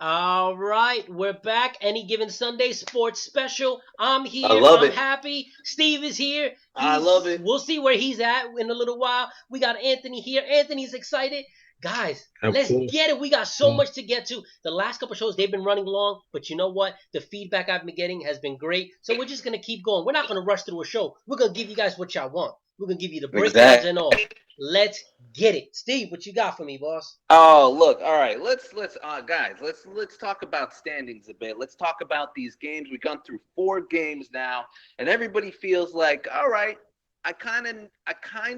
All right, we're back. Any given Sunday sports special. I'm I here. love I'm it. happy. Steve is here. I love He's. it. We'll see where he's at in a little while. We got Anthony here. Anthony's excited, guys. Of Let's course. get it. We got so much to get to. The last couple shows they've been running long, but you know what? The feedback I've been getting has been great. So we're just gonna keep going. We're not gonna rush through a show. We're gonna give you guys what y'all want. We're gonna give you the breakdowns and all. Exactly. Let's get it, Steve. What you got for me, boss? Oh, look. All right. Let's guys, let's talk about standings a bit. Let's talk about these games. We've gone through 4 games now, and everybody feels like, all right, I kind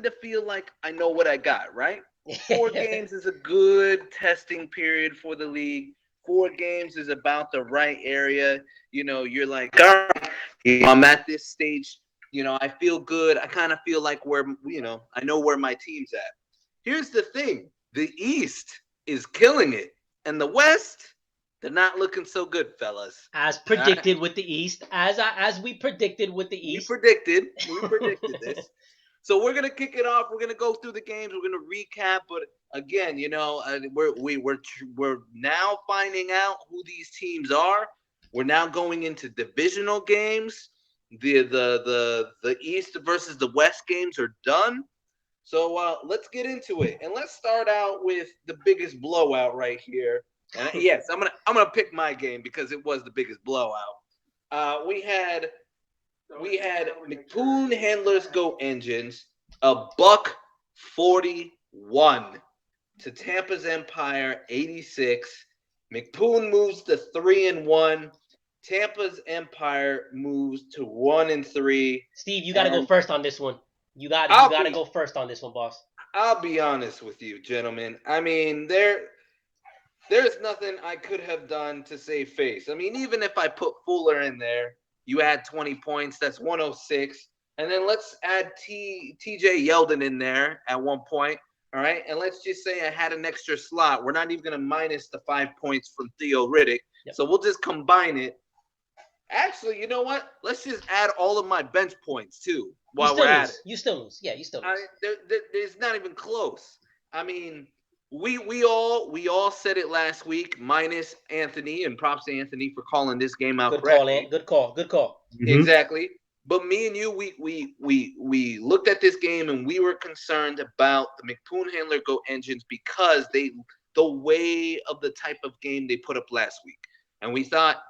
of feel like I know what I got, right? 4 games is a good testing period for the league. 4 games is about the right area. You're like, all right, I'm at this stage. I feel good. I kind of feel like I know where my team's at. Here's the thing. The East is killing it. And the West, they're not looking so good, fellas. As All right. predicted with the East, as we predicted with the We East. predicted. We predicted this. So we're gonna kick it off. We're gonna go through the games. We're gonna recap. But again, we're now finding out who these teams are. We're now going into divisional games. The East versus the West games are done. So let's get into it, and let's start out with the biggest blowout right here. And yes, I'm gonna pick my game because it was the biggest blowout. We had McPoon Handlers Go Engines, a buck 41 to Tampa's Empire 86. McPoon moves to 3-1. Tampa's Empire moves to 1-3. Steve, you got to go And first on this one. You I'll got to be go first on this one, boss. I'll be honest with you, gentlemen. I mean, there's nothing I could have done to save face. I mean, even if I put Fuller in there, you add 20 points, that's 106. And then let's add TJ Yeldon in there at one point. All right. And let's just say I had an extra slot. We're not even going to minus the 5 points from Theo Riddick. Yep. So we'll just combine it. Actually, you know what? Let's just add all of my bench points too while we're at it. You still lose. Yeah, you still lose. There's not even close. I mean, we all said it last week, minus Anthony, and props to Anthony for calling this game out Good call, correctly. Ant. Good call. Good call. Exactly. But me and you, we looked at this game and we were concerned about the McPoon Handler Go Engines because the way of the type of game they put up last week, and we thought,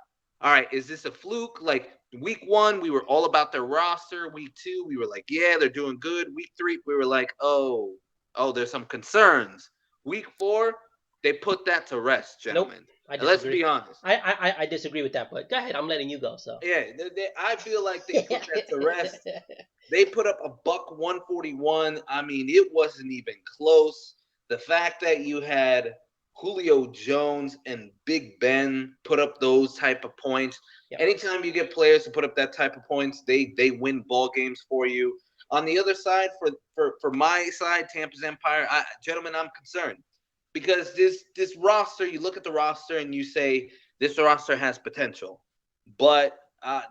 all right, is this a fluke? Like week 1, we were all about their roster. Week 2, we were like, yeah, they're doing good. Week 3, we were like, oh, there's some concerns. Week 4, they put that to rest, gentlemen. Nope. I And let's disagree. be honest. I disagree with that, but go ahead. I'm letting you go. So. Yeah, I feel like they put that to rest. They put up a buck 141. I mean, it wasn't even close. The fact that you had Julio Jones and Big Ben put up those type of points. Yep. Anytime you get players to put up that type of points, they win ball games for you. On the other side, for my side, Tampa's Empire, gentlemen, I'm concerned because this roster, you look at the roster and you say this roster has potential, but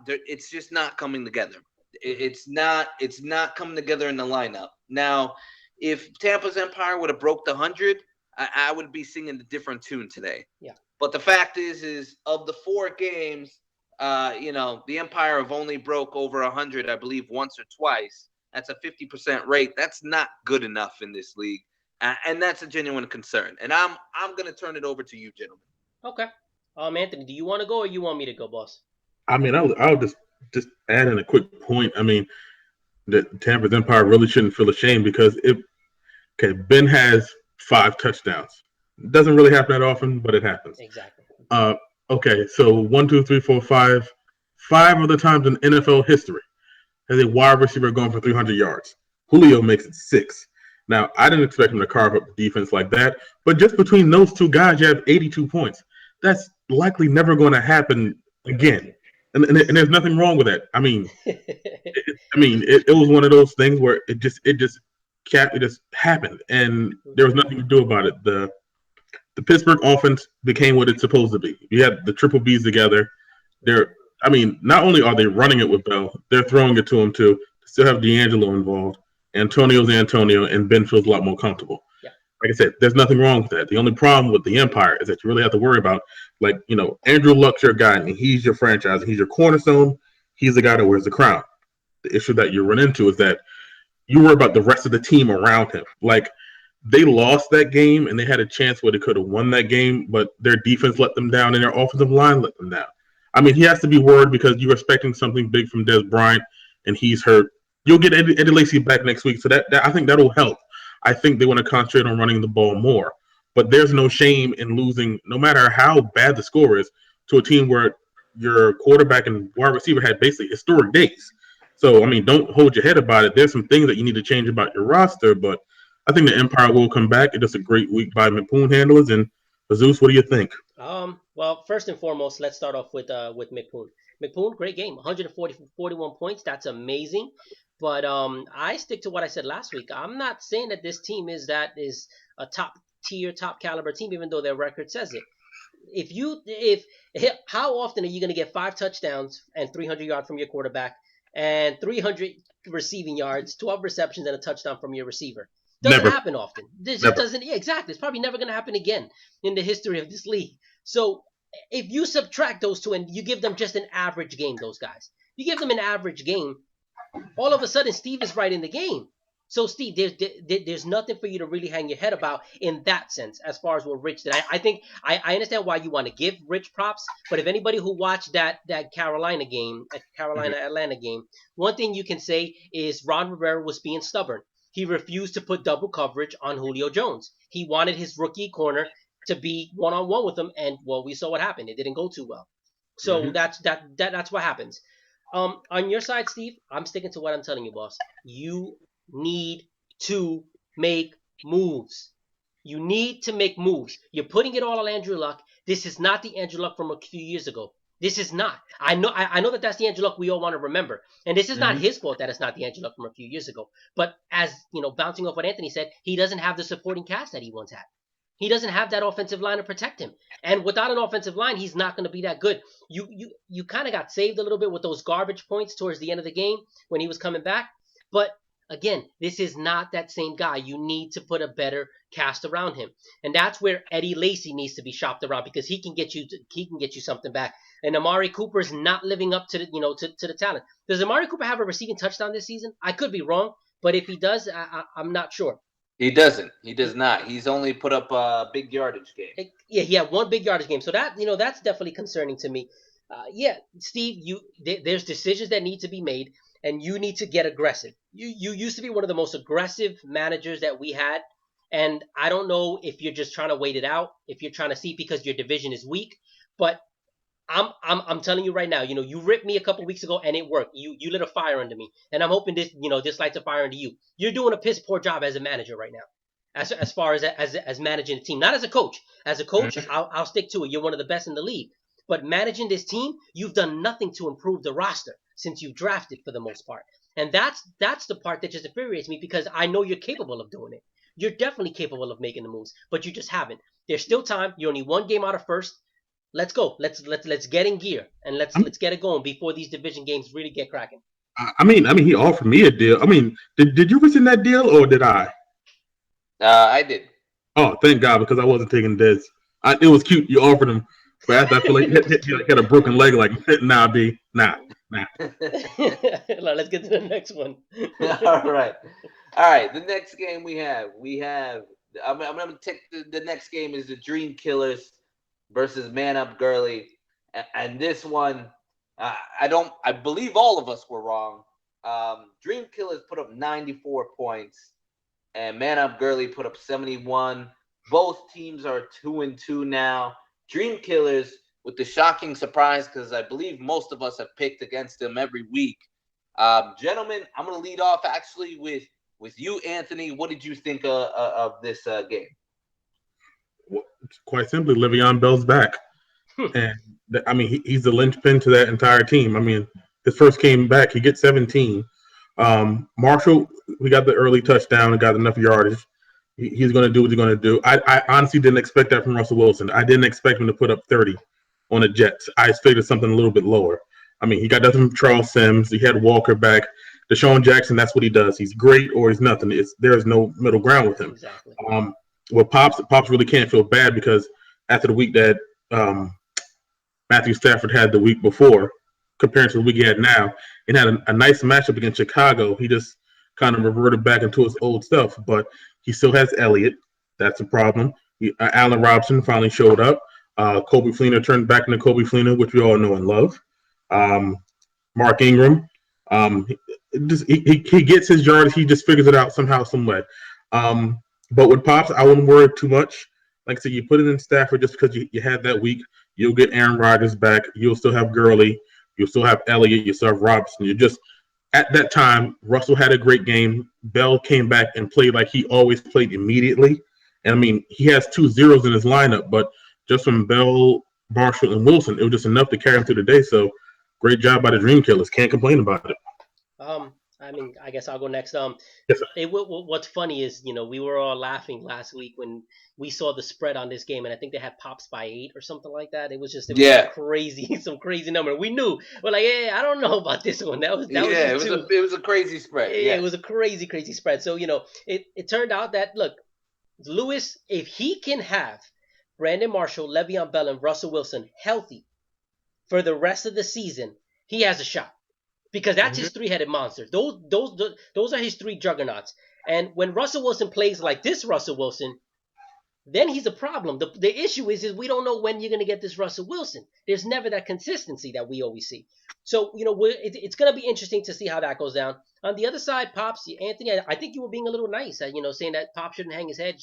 it's just not coming together. It's not coming together in the lineup. Now, if Tampa's Empire would have broke the 100, I would be singing a different tune today. Yeah. But the fact is of the 4 games, the Empire have only broke over 100, I believe, once or twice. That's a 50% rate. That's not good enough in this league, and that's a genuine concern. And I'm gonna turn it over to you, gentlemen. Okay. Anthony, do you want to go or you want me to go, boss? I mean, I'll just add in a quick point. I mean, the Tampa's Empire really shouldn't feel ashamed because Ben has 5 touchdowns. It doesn't really happen that often, but it happens. Exactly. Okay, so 1, 2, 3, 4, 5. 5 other times in NFL history has a wide receiver going for 300 yards. Julio makes it 6. Now, I didn't expect him to carve up the defense like that, but just between those 2 guys, you have 82 points. That's likely never going to happen again. And there's nothing wrong with that. I mean, it was one of those things where it just happened, and there was nothing to do about it. The Pittsburgh offense became what it's supposed to be. You had the triple Bs together. Not only are they running it with Bell, they're throwing it to him too. Still have D'Angelo involved. Antonio's Antonio, and Ben feels a lot more comfortable. Yeah. Like I said, there's nothing wrong with that. The only problem with the Empire is that you really have to worry about Like, Andrew Luck's your guy, and he's your franchise, he's your cornerstone. He's the guy that wears the crown. The issue that you run into is that you worry about the rest of the team around him. Like, they lost that game, and they had a chance where they could have won that game, but their defense let them down, and their offensive line let them down. I mean, he has to be worried because you're expecting something big from Dez Bryant, and he's hurt. You'll get Eddie Lacy back next week, so that I think that'll help. I think they want to concentrate on running the ball more. But there's no shame in losing, no matter how bad the score is, to a team where your quarterback and wide receiver had basically historic days. So, I mean, don't hold your head about it. There's some things that you need to change about your roster, but I think the Empire will come back. It is a great week by McPoon handlers. And Jesus, what do you think? Well, first and foremost, let's start off with McPoon. McPoon, great game, 41 points. That's amazing. But I stick to what I said last week. I'm not saying that this team is a top tier, top caliber team, even though their record says it. How often are you going to get 5 touchdowns and 300 yards from your quarterback and 300 receiving yards, 12 receptions, and a touchdown from your receiver? Doesn't happen often. This just doesn't. Yeah, exactly. It's probably never going to happen again in the history of this league. So if you subtract those two and you give them just an average game, those guys, you give them an average game, all of a sudden Steve is right in the game. So Steve, there's nothing for you to really hang your head about in that sense, as far as what Rich did. I think I understand why you want to give Rich props, but if anybody who watched that Carolina Atlanta game, one thing you can say is Ron Rivera was being stubborn. He refused to put double coverage on Julio Jones. He wanted his rookie corner to be one-on-one with him, and well, we saw what happened. It didn't go too well. So that's what happens. On your side, Steve, I'm sticking to what I'm telling you, boss. You need to make moves. You need to make moves. You're putting it all on Andrew Luck. This is not the Andrew Luck from a few years ago. This is not. I know that that's the Andrew Luck we all want to remember. And this is not his fault that it's not the Andrew Luck from a few years ago. But as, bouncing off what Anthony said, he doesn't have the supporting cast that he once had. He doesn't have that offensive line to protect him. And without an offensive line, he's not going to be that good. You kind of got saved a little bit with those garbage points towards the end of the game when he was coming back. But again, this is not that same guy. You need to put a better cast around him. And that's where Eddie Lacy needs to be shopped around, because he can get you something back. And Amari Cooper is not living up to the talent. Does Amari Cooper have a receiving touchdown this season? I could be wrong, but if he does, I'm not sure. He doesn't. He does not. He's only put up a big yardage game. Yeah, he had one big yardage game. So that's definitely concerning to me. Steve, there's decisions that need to be made, and you need to get aggressive. You used to be one of the most aggressive managers that we had, and I don't know if you're just trying to wait it out, if you're trying to see because your division is weak, but I'm telling you right now, you ripped me a couple weeks ago and it worked. You lit a fire under me, and I'm hoping this lights a fire under you. You're doing a piss poor job as a manager right now, as far as managing a team, not as a coach. As a coach, I'll stick to it. You're one of the best in the league, but managing this team, you've done nothing to improve the roster since you drafted for the most part, and that's the part that just infuriates me, because I know you're capable of doing it. You're definitely capable of making the moves, but you just haven't. There's still time. You're only one game out of first. Let's go. Let's get in gear and let's get it going before these division games really get cracking. I mean, he offered me a deal. I mean, did you rescind that deal or did I? I did. Oh, thank God, because I wasn't taking Dez. It was cute. You offered him, but I feel like he had a broken leg. Like, nah, B, nah. Let's get to the next one. All right. The next game we have. I'm going to take the next game is the Dream Killers versus Man Up Gurley, and this one, I believe all of us were wrong. Dream Killers put up 94 points, and Man Up Gurley put up 71. Both teams are 2-2 now. Dream Killers with the shocking surprise, because I believe most of us have picked against them every week. Gentlemen, I'm going to lead off actually with you, Anthony. What did you think of this game? Well, quite simply, Le'Veon Bell's back. And, he's the linchpin to that entire team. I mean, his first game back, he gets 17. Marshall, we got the early touchdown and got enough yardage. He's going to do what he's going to do. I honestly didn't expect that from Russell Wilson. I didn't expect him to put up 30 on the Jets. I expected something a little bit lower. I mean, he got nothing from Charles Sims. He had Walker back. Deshaun Jackson, that's what he does. He's great or he's nothing. There's no middle ground with him. Exactly. Well, Pops really can't feel bad, because after the week that Matthew Stafford had the week before, compared to the week he had now, and had a nice matchup against Chicago. He just kind of reverted back into his old stuff, but he still has Elliott. That's a problem. Allen Robinson finally showed up. Kobe Fleener turned back into Kobe Fleener, which we all know and love. Mark Ingram, he gets his yardage. He just figures it out somehow, some way. But with Pops, I wouldn't worry too much. Like I said, you put it in Stafford just because you had that week. You'll get Aaron Rodgers back. You'll still have Gurley. You'll still have Elliott. You still have Robinson. You just at that time, Russell had a great game. Bell came back and played like he always played immediately. And I mean, he has 2 zeros in his lineup, but just from Bell, Marshall, and Wilson, it was just enough to carry him through the day. So great job by the Dream Killers. Can't complain about it. I mean, I guess I'll go next. Yes, what's funny is, we were all laughing last week when we saw the spread on this game, and I think they had Pops by 8 or something like that. It was crazy, some crazy number. We knew, we're like, I don't know about this one. It was a crazy spread. Yeah, it was a crazy spread. So it turned out that look, Lewis, if he can have Brandon Marshall, Le'Veon Bell, and Russell Wilson healthy for the rest of the season, he has a shot. Because that's his 3-headed monster. Those are his 3 juggernauts. And when Russell Wilson plays like this Russell Wilson, then he's a problem. The issue is we don't know when you're going to get this Russell Wilson. There's never that consistency that we always see. So, it's going to be interesting to see how that goes down. On the other side, Pops, Anthony, I think you were being a little nice, saying that Pops shouldn't hang his head.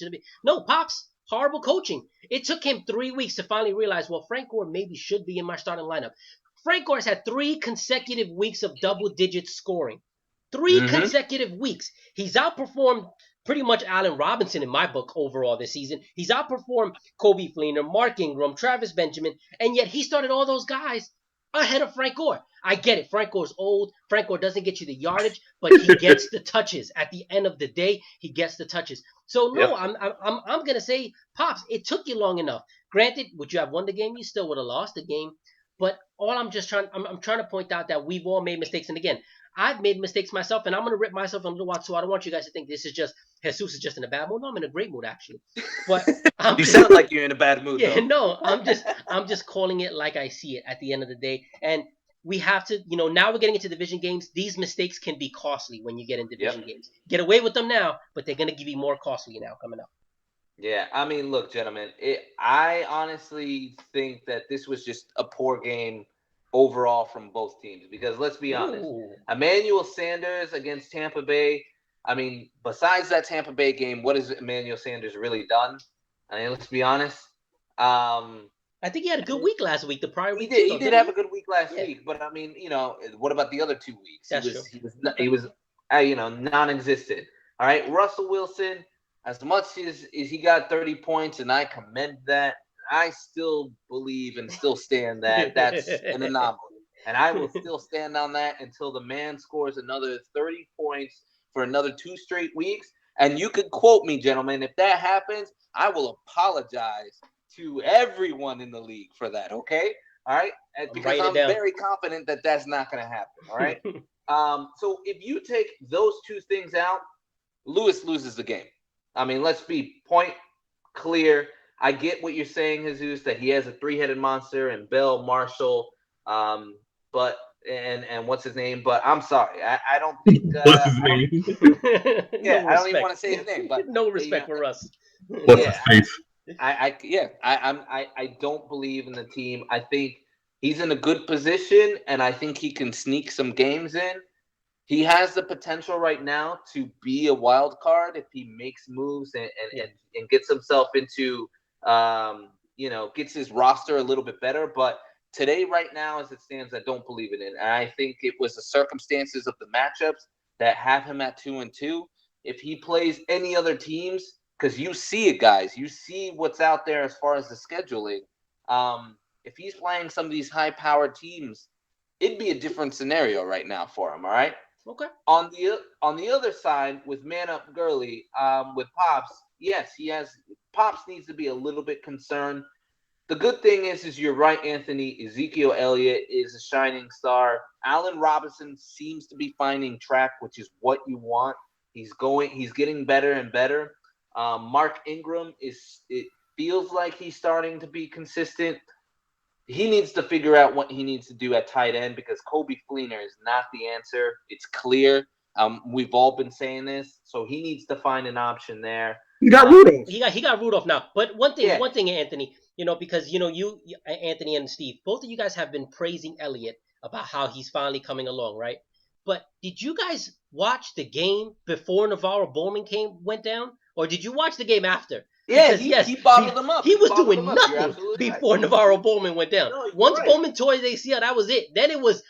No, Pops, horrible coaching. It took him 3 weeks to finally realize, well, Frank Gore maybe should be in my starting lineup. Frank Gore has had 3 consecutive weeks of double-digit scoring. 3 consecutive weeks. He's outperformed pretty much Allen Robinson in my book overall this season. He's outperformed Kobe Fleener, Mark Ingram, Travis Benjamin, and yet he started all those guys ahead of Frank Gore. I get it. Frank Gore's old. Frank Gore doesn't get you the yardage, but he gets the touches. At the end of the day, he gets the touches. So no, I'm gonna say, Pops, it took you long enough. Granted, would you have won the game? You still would have lost the game. But all I'm trying to point out that we've all made mistakes. And again, I've made mistakes myself, and I'm going to rip myself a little while. So I don't want you guys to think this is just Jesus is just in a bad mood. No, I'm in a great mood, actually. But you sound like you're in a bad mood. Yeah, no, I'm just calling it like I see it at the end of the day. And we have to, now we're getting into division games. These mistakes can be costly when you get in division games. Get away with them now, but they're going to give you more costly now coming up. Yeah, I mean, look, gentlemen, I honestly think that this was just a poor game overall from both teams because let's be honest, Emmanuel Sanders against Tampa Bay, I mean, besides that Tampa Bay game, what has Emmanuel Sanders really done? I mean, let's be honest. I think he had a good week last week. The prior week, he did have a good week last week, but I mean, what about the other 2 weeks? That's true. He was non-existent. All right, Russell Wilson. As much as he got 30 points, and I commend that, I still believe and still stand that that's an anomaly. And I will still stand on that until the man scores another 30 points for another 2 straight weeks. And you could quote me, gentlemen. If that happens, I will apologize to everyone in the league for that, okay? All right? Because I'm very confident that that's not going to happen, all right? So if you take those 2 things out, Lewis loses the game. I mean, let's be point clear. I get what you're saying, Jesus, that he has a 3-headed monster and Bell, Marshall, but what's his name? But I'm sorry, I don't think. What's his name? I don't even want to say his name. But no respect for us. What's his face? I don't believe in the team. I think he's in a good position, and I think he can sneak some games in. He has the potential right now to be a wild card if he makes moves and gets himself into, gets his roster a little bit better. But today, right now, as it stands, I don't believe in it. And I think it was the circumstances of the matchups that have him at 2-2. If he plays any other teams, because you see it, guys, you see what's out there as far as the scheduling. If he's playing some of these high-powered teams, it'd be a different scenario right now for him, all right? Okay. On the other side, with Man Up Gurley, with Pops, yes, Pops needs to be a little bit concerned. The good thing is you're right, Anthony. Ezekiel Elliott is a shining star. Allen Robinson seems to be finding track, which is what you want. He's getting better and better. Mark Ingram it feels like he's starting to be consistent. he needs to figure out what he needs to do at tight end because Coby Fleener is not the answer. It's clear. We've all been saying this, so he needs to find an option there. He got Rudolph. He got Rudolph now. But one thing, Anthony, because you, Anthony and Steve, both of you guys have been praising Elliott about how he's finally coming along, right? But did you guys watch the game before NaVorro Bowman went down, or did you watch the game after? Yeah, he bottled them up. He was doing nothing before right. NaVorro Bowman went down. No, Once right. Bowman tore his ACL, that was it. Then it was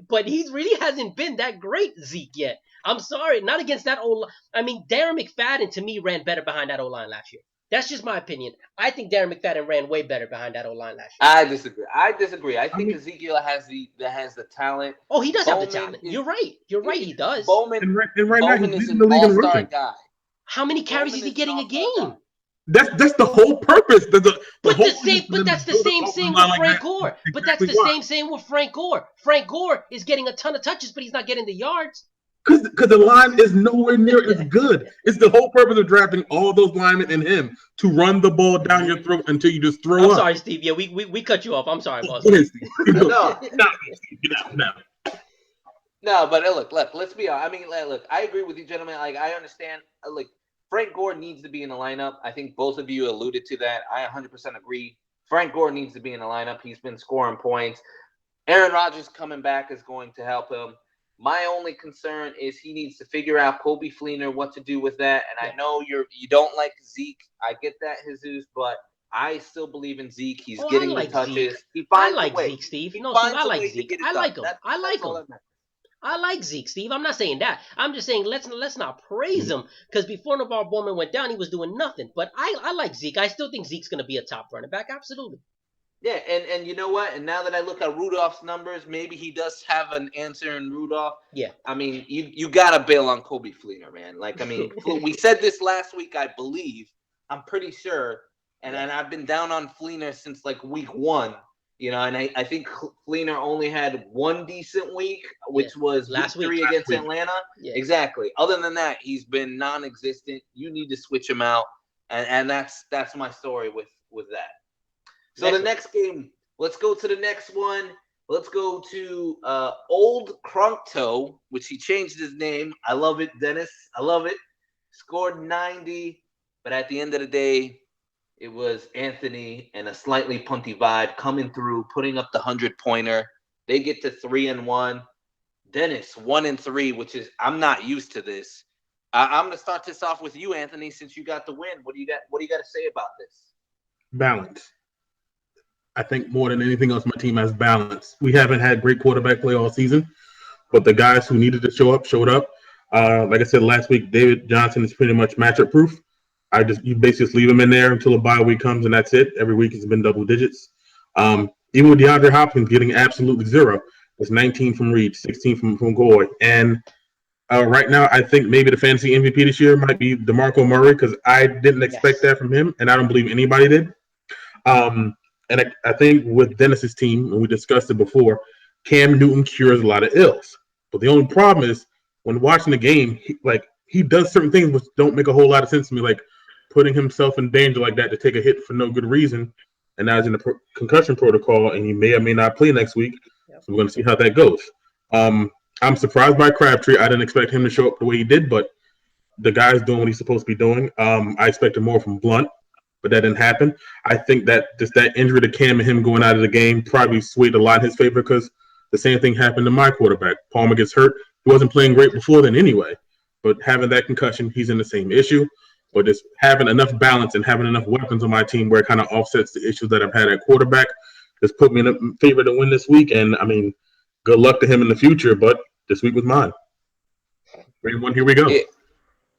but he really hasn't been that great, Zeke, yet. I'm sorry, not against that O-line. I mean, Darren McFadden to me ran better behind that O-line last year. That's just my opinion. I think Darren McFadden ran way better behind that O-line last year. I disagree. I think Ezekiel has the talent. Oh, he does have the talent. You're right. He does. And right now Bowman he's is leading an the league in all-star rushing. guy. How many carries is he getting a game? That's the whole purpose. But that's the same thing with Frank Gore. But that's the same thing with Frank Gore. Frank Gore is getting a ton of touches, but he's not getting the yards. Because the line is nowhere near as good. It's the whole purpose of drafting all those linemen and him to run the ball down your throat until you just throw up. I'm sorry, Steve. Yeah, we cut you off. I'm sorry, boss. No, but look, let's be honest. I mean, look, I agree with you, gentlemen. Like, I understand. Like, Frank Gore needs to be in the lineup. I think both of you alluded to that. I 100% agree. Frank Gore needs to be in the lineup. He's been scoring points. Aaron Rodgers coming back is going to help him. My only concern is he needs to figure out Coby Fleener, what to do with that. And I know you don't like Zeke. I get that, Jesus, but I still believe in Zeke. He's getting the touches. I like Zeke, Steve. No, Steve, I like Zeke. I like him. I like him. I like Zeke, Steve. I'm not saying that. I'm just saying let's not praise him because before NaVorro Bowman went down, he was doing nothing. But I like Zeke. I still think Zeke's going to be a top running back. Absolutely. Yeah, and you know what? And now that I look at Rudolph's numbers, maybe he does have an answer in Rudolph. Yeah. I mean, you got to bail on Coby Fleener, man. Like, I mean, we said this last week, I believe. I'm pretty sure. And I've been down on Fleener since, like, week 1. And I think Fleener only had one decent week, which was last week 3 against Atlanta. Yeah. Exactly. Other than that, he's been non-existent. You need to switch him out. And that's my story with that. So the next game, let's go to the next one. Let's go to Old Crunkto, which he changed his name. I love it, Dennis. I love it. Scored 90, but at the end of the day, it was Anthony and a slightly punty vibe coming through, putting up the 100-pointer. They get to 3-1. Dennis 1-3, which is I'm not used to this. I'm going to start this off with you, Anthony, since you got the win. What do you got to say about this? Balance. I think more than anything else, my team has balance. We haven't had great quarterback play all season, but the guys who needed to show up showed up. Like I said last week, David Johnson is pretty much matchup proof. You basically just leave him in there until a bye week comes, and that's it. Every week it's been double digits. Even with DeAndre Hopkins getting absolutely 0, it's 19 from Reed, 16 from Goy, and right now I think maybe the fantasy MVP this year might be DeMarco Murray because I didn't expect that from him, and I don't believe anybody did. And I think with Dennis's team, and we discussed it before, Cam Newton cures a lot of ills. But the only problem is when watching the game, he does certain things which don't make a whole lot of sense to me, like putting himself in danger like that to take a hit for no good reason. And now he's in the concussion protocol, and he may or may not play next week. So we're going to see how that goes. I'm surprised by Crabtree. I didn't expect him to show up the way he did, but the guy's doing what he's supposed to be doing. I expected more from Blunt, but that didn't happen. I think that just that injury to Cam and him going out of the game probably swayed a lot in his favor because the same thing happened to my quarterback. Palmer gets hurt. He wasn't playing great before then anyway, but having that concussion, he's in the same issue. But just having enough balance and having enough weapons on my team where it kind of offsets the issues that I've had at quarterback just put me in a favor to win this week. And, I mean, good luck to him in the future, but this week was mine. 3-1, here we go.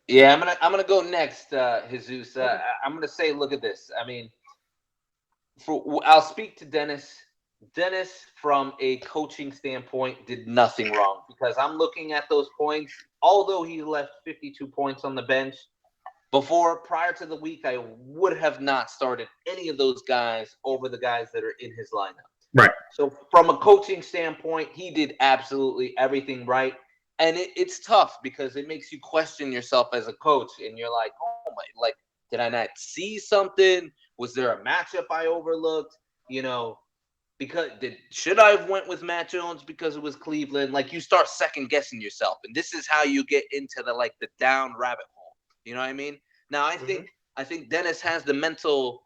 Yeah, I'm gonna go next, Jesus. I'm gonna say, look at this. I mean, I'll speak to Dennis. Dennis, from a coaching standpoint, did nothing wrong because I'm looking at those points. Although he left 52 points on the bench, prior to the week, I would have not started any of those guys over the guys that are in his lineup. Right. So from a coaching standpoint, he did absolutely everything right. And it's tough because it makes you question yourself as a coach. And you're like, oh my, did I not see something? Was there a matchup I overlooked? because should I have went with Matt Jones because it was Cleveland? Like, you start second guessing yourself, and this is how you get into the down rabbit hole. You know what I mean? Now I think Dennis has the mental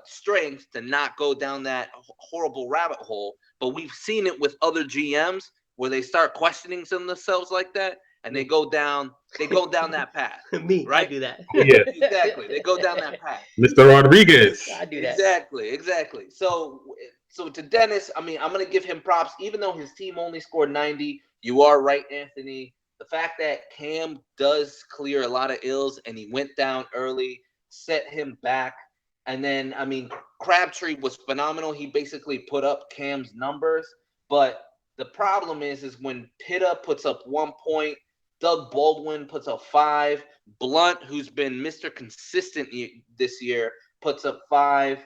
strength to not go down that horrible rabbit hole, but we've seen it with other GMs where they start questioning themselves like that, and they go down that path. Me, right? I do that. Yeah. Exactly, they go down that path. Mr. Rodriguez. I do that. Exactly. So to Dennis, I mean, I'm gonna give him props, even though his team only scored 90. You are right, Anthony. The fact that Cam does clear a lot of ills and he went down early set him back. And then, I mean, Crabtree was phenomenal. He basically put up Cam's numbers. But the problem is when Pitta puts up 1 point, Doug Baldwin puts up 5, Blunt, who's been Mr. Consistent this year, puts up 5.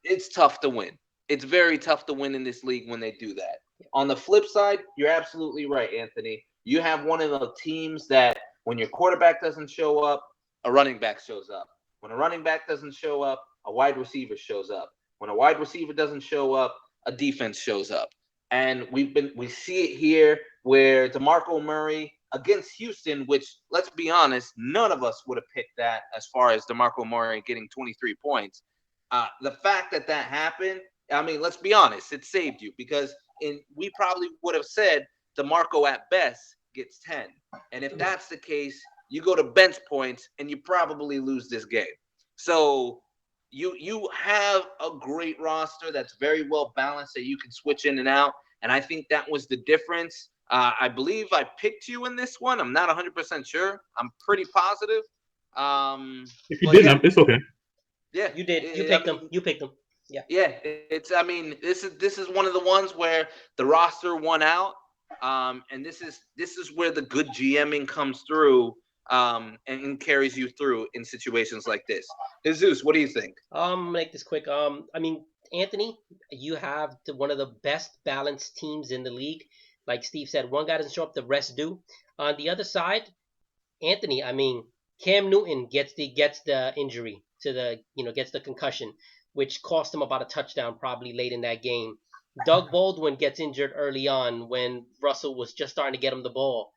It's tough to win. It's very tough to win in this league when they do that. On the flip side, you're absolutely right, Anthony. You have one of the teams that when your quarterback doesn't show up, a running back shows up. When a running back doesn't show up, a wide receiver shows up. When a wide receiver doesn't show up, a defense shows up. And we see it here where DeMarco Murray against Houston, which, let's be honest, none of us would have picked that as far as DeMarco Murray getting 23 points. The fact that happened, I mean, let's be honest, it saved you because we probably would have said DeMarco at best gets 10. And if that's the case, you go to bench points and you probably lose this game. So you have a great roster that's very well balanced that you can switch in and out. And I think that was the difference. I believe I picked you in this one. I'm not 100% sure. I'm pretty positive. If you didn't, it's okay. Yeah, you did. You picked them. You picked them. Yeah. Yeah. I mean, this is one of the ones where the roster won out. And this is where the good GMing comes through. And carries you through in situations like this. Jesus, what do you think? Make this quick. I mean, Anthony, you have one of the best balanced teams in the league. Like Steve said, one guy doesn't show up, the rest do. On the other side, Anthony, I mean, Cam Newton gets the injury gets the concussion, which cost him about a touchdown probably late in that game. Doug Baldwin gets injured early on when Russell was just starting to get him the ball.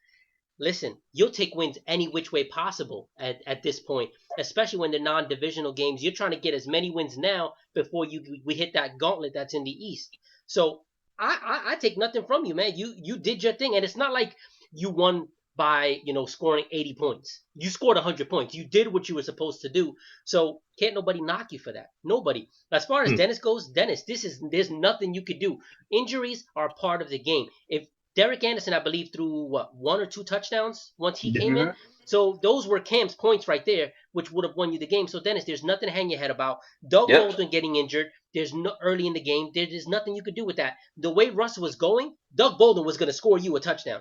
Listen, you'll take wins any which way possible at this point, especially when they're non-divisional games. You're trying to get as many wins now before we hit that gauntlet that's in the East. So I take nothing from you, man. You did your thing, and it's not like you won by scoring 80 points. You scored 100 points. You did what you were supposed to do. So can't nobody knock you for that. Nobody. As far as Dennis goes, Dennis, there's nothing you could do. Injuries are part of the game. If Derek Anderson, I believe, threw 1 or 2 touchdowns once he came in. So those were Cam's points right there, which would have won you the game. So Dennis, there's nothing to hang your head about. Doug Baldwin getting injured, there's no early in the game. There's nothing you could do with that. The way Russell was going, Doug Baldwin was going to score you a touchdown.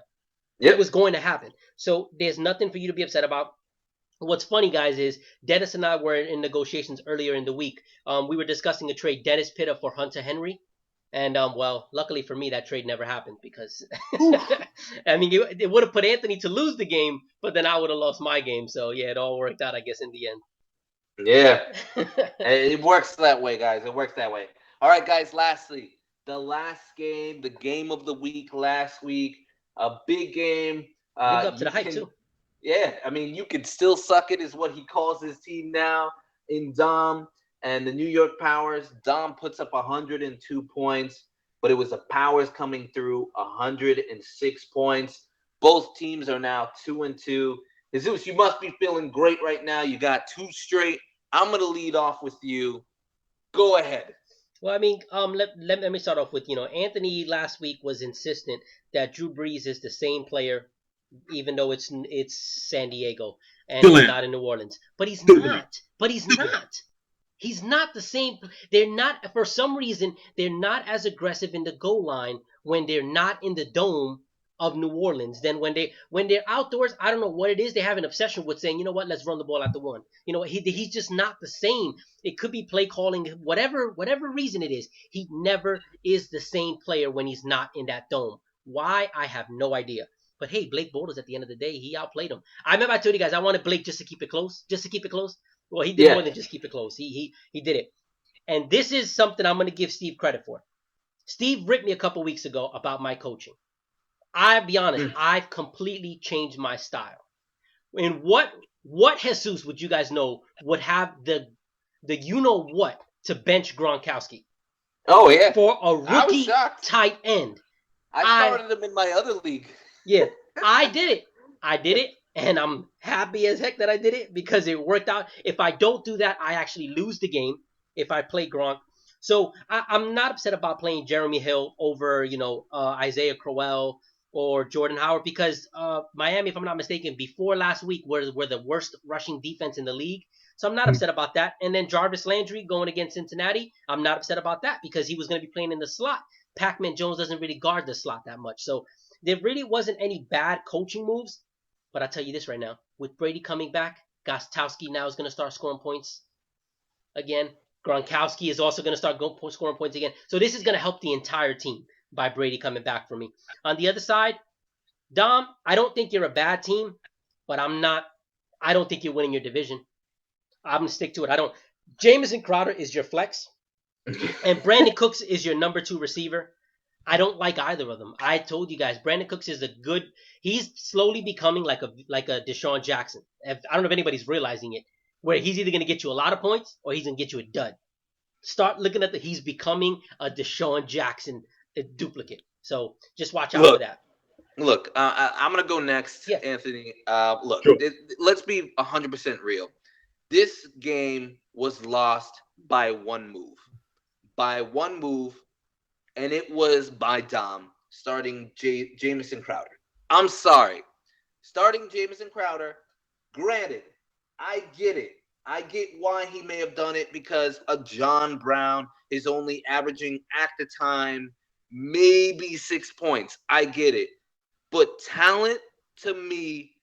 It was going to happen. So there's nothing for you to be upset about. What's funny, guys, is Dennis and I were in negotiations earlier in the week. We were discussing a trade, Dennis Pitta for Hunter Henry. And, luckily for me, that trade never happened because, I mean, it would have put Anthony to lose the game, but then I would have lost my game. So, yeah, it all worked out, I guess, in the end. Yeah. It works that way, guys. It works that way. All right, guys, lastly, the last game, the game of the week last week, a big game. Live up to the hype, too. Yeah, I mean, you can still suck it is what he calls his team now in Dom. And the New York Powers, Dom puts up 102 points, but it was the Powers coming through 106 points. Both teams are now 2-2. Jesus, you must be feeling great right now. You got 2 straight. I'm going to lead off with you. Go ahead. Well, I mean, let me start off with, Anthony last week was insistent that Drew Brees is the same player, even though it's San Diego and he's not in New Orleans. But he's not. He's not the same. They're not, for some reason, they're not as aggressive in the goal line when they're not in the dome of New Orleans than when they're outdoors. I don't know what it is. They have an obsession with saying, you know what, let's run the ball out the one. He's just not the same. It could be play calling, whatever reason it is. He never is the same player when he's not in that dome. Why? I have no idea. But hey, Blake Bortles, at the end of the day, he outplayed him. I remember I told you guys I wanted Blake just to keep it close. Well, he did more than just keep it close. He did it. And this is something I'm going to give Steve credit for. Steve ripped me a couple weeks ago about my coaching. I'll be honest, I've completely changed my style. And what Jesus would you guys know would have the you know what to bench Gronkowski? Oh yeah, for a rookie tight end. I started him in my other league. Yeah, I did it, and I'm happy as heck that I did it because it worked out. If I don't do that, I actually lose the game if I play Gronk. So I'm not upset about playing Jeremy Hill over Isaiah Crowell or Jordan Howard because Miami, if I'm not mistaken, before last week were the worst rushing defense in the league. So I'm not upset about that. And then Jarvis Landry going against Cincinnati, I'm not upset about that because he was going to be playing in the slot. Pac-Man Jones doesn't really guard the slot that much. So there really wasn't any bad coaching moves. But I'll tell you this right now. With Brady coming back, Gostkowski now is going to start scoring points again. Gronkowski is also going to start scoring points again. So this is going to help the entire team by Brady coming back for me. On the other side, Dom, I don't think you're a bad team, but I don't think you're winning your division. I'm going to stick to it. Jamison Crowder is your flex, and Brandon Cooks is your number 2 receiver. I don't like either of them. I told you guys, Brandon Cooks is he's slowly becoming like a Deshaun Jackson. I don't know if anybody's realizing it, where he's either going to get you a lot of points or he's going to get you a dud. Start looking at he's becoming a Deshaun Jackson duplicate. So just watch out for that. Look, I'm going to go next, yeah. Anthony. Sure. Let's be 100% real. This game was lost by one move. And it was by Dom starting Jamison Crowder. I'm sorry. Starting Jamison Crowder, granted, I get it. I get why he may have done it because a John Brown is only averaging at the time maybe 6 points. I get it. But talent, to me,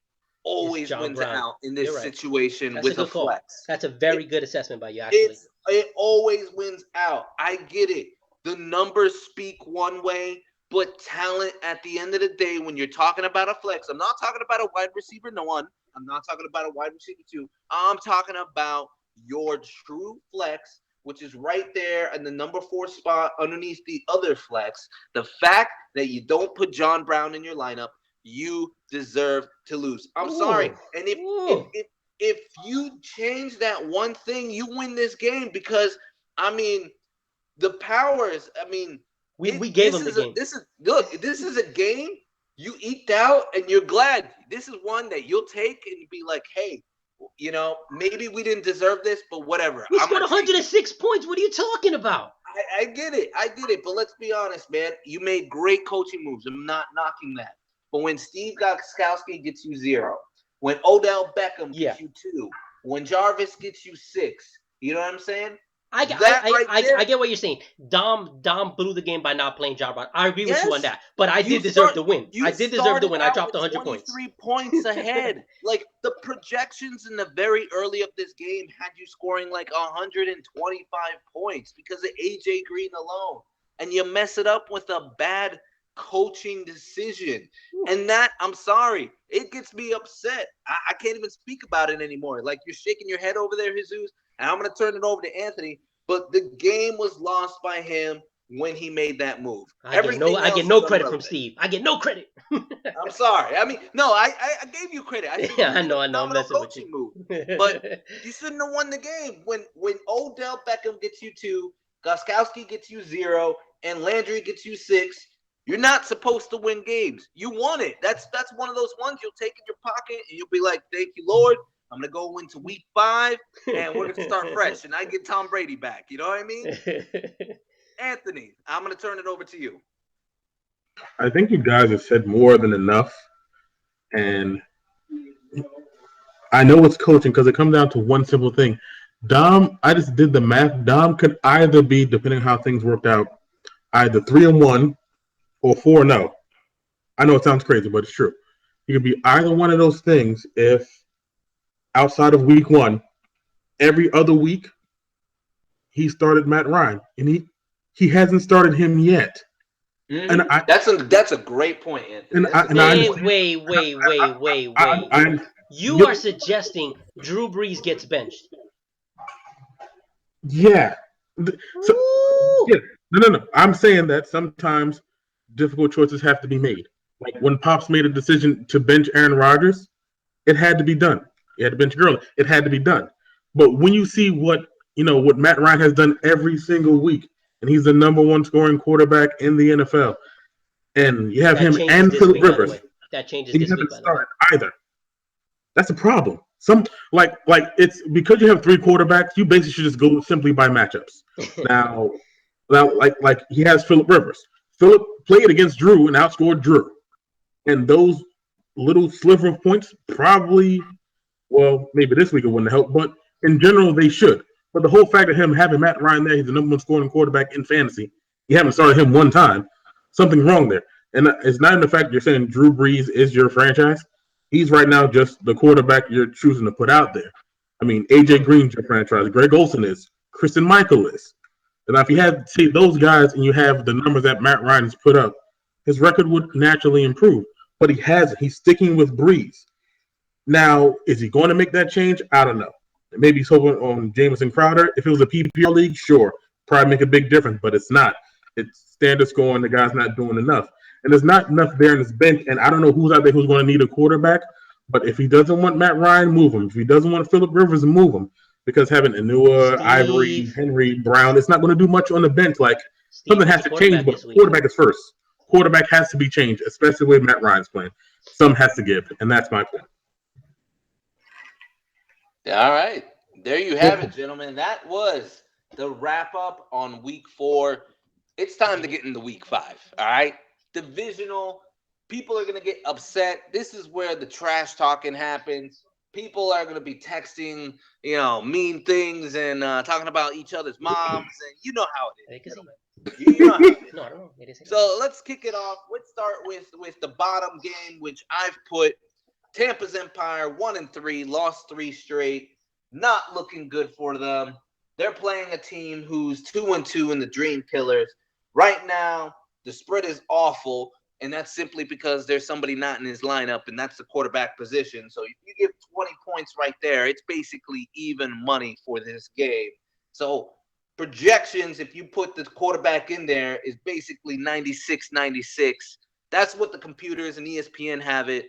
always wins out in this situation with a flex. That's a very good assessment by you, actually. It always wins out. I get it. The numbers speak one way, but talent at the end of the day, when you're talking about a flex, I'm not talking about a wide receiver 1. I'm not talking about a wide receiver 2. I'm talking about your true flex, which is right there in the number 4 spot underneath the other flex. The fact that you don't put John Brown in your lineup, you deserve to lose. I'm sorry. And if you change that one thing, you win this game because, the powers, we gave them the game. This is a game you eked out and you're glad. This is one that you'll take and be like, hey, maybe we didn't deserve this, but whatever. We scored 106 points. What are you talking about? I get it. But let's be honest, man. You made great coaching moves. I'm not knocking that. But when Steve Gostkowski gets you 0, when Odell Beckham gets you 2, when Jarvis gets you 6, you know what I'm saying? I get what you're saying. Dom blew the game by not playing John Brown. I agree with you on that. But I did deserve the win. I did deserve the win. I dropped 100 points. 3 points ahead. Like the projections in the very early of this game had you scoring like 125 points because of AJ Green alone. And you mess it up with a bad coaching decision. And that, I'm sorry, it gets me upset. I can't even speak about it anymore. Like you're shaking your head over there, Jesus. And I'm going to turn it over to Anthony, but the game was lost by him when he made that move. I get no credit from Steve. I get no credit. I'm sorry. I gave you credit. I know. I'm messing with you. Move. But you shouldn't have won the game. When Odell Beckham gets you 2, Gostkowski gets you 0, and Landry gets you 6, you're not supposed to win games. You won it. That's one of those ones you'll take in your pocket, and you'll be like, thank you, Lord. I'm going to go into week 5, and we're going to start fresh, and I get Tom Brady back. You know what I mean? Anthony, I'm going to turn it over to you. I think you guys have said more than enough, and I know it's coaching because it comes down to one simple thing. Dom, I just did the math. Dom could either be, depending on how things worked out, either 3-1 or 4-0. I know it sounds crazy, but it's true. He could be either one of those things if outside of week 1, every other week, he started Matt Ryan, and he hasn't started him yet. Mm-hmm. And that's a great point, Anthony. Wait. You are suggesting Drew Brees gets benched? Yeah, So, yeah, no. I'm saying that sometimes difficult choices have to be made. Like when Pops made a decision to bench Aaron Rodgers, it had to be done. He had to bench Gurley. It had to be done. But when you see what Matt Ryan has done every single week, and he's the number one scoring quarterback in the NFL, and you have That him changes and this Philip week, by the Rivers, way. That changes and you this week, haven't by the way. started either. That's a problem. Some like it's because you have three quarterbacks, you basically should just go simply by matchups. Now, like he has Philip Rivers. Philip played against Drew and outscored Drew. And those little sliver of points probably, well, maybe this week it wouldn't help, but in general they should. But the whole fact of him having Matt Ryan there, he's the number one scoring quarterback in fantasy. You haven't started him one time. Something's wrong there. And it's not in the fact you're saying Drew Brees is your franchise. He's right now just the quarterback you're choosing to put out there. I mean, AJ Green's your franchise. Greg Olsen is. Christian Michael is. And if you have see those guys and you have the numbers that Matt Ryan has put up, his record would naturally improve. But he hasn't. He's sticking with Brees. Now, is he going to make that change? I don't know. Maybe he's hoping on Jamison Crowder. If it was a PPR league, sure, probably make a big difference, but it's not. It's standard scoring. The guy's not doing enough. And there's not enough there in his bench. And I don't know who's out there who's going to need a quarterback. But if he doesn't want Matt Ryan, move him. If he doesn't want Philip Rivers, move him. Because having Anua, Ivory, Henry, Brown, it's not going to do much on the bench. Like something has to change, but quarterback is first. Quarterback has to be changed, especially with Matt Ryan's playing. Some has to give, and that's my point. All right. There you have it, gentlemen. That was the wrap-up on Week 4. It's time to get into Week 5, all right? Divisional. People are going to get upset. This is where the trash talking happens. People are going to be texting, mean things and talking about each other's moms. And you know how it is. You know how it is. No, I don't know. So let's kick it off. Let's start with the bottom game, which I've put Tampa's Empire 1-3, lost 3 straight. Not looking good for them. They're playing a team who's 2-2 in the Dream Killers. Right now, the spread is awful. And that's simply because there's somebody not in his lineup, and that's the quarterback position. So if you give 20 points right there, it's basically even money for this game. So projections, if you put the quarterback in there, is basically 96-96. That's what the computers and ESPN have it.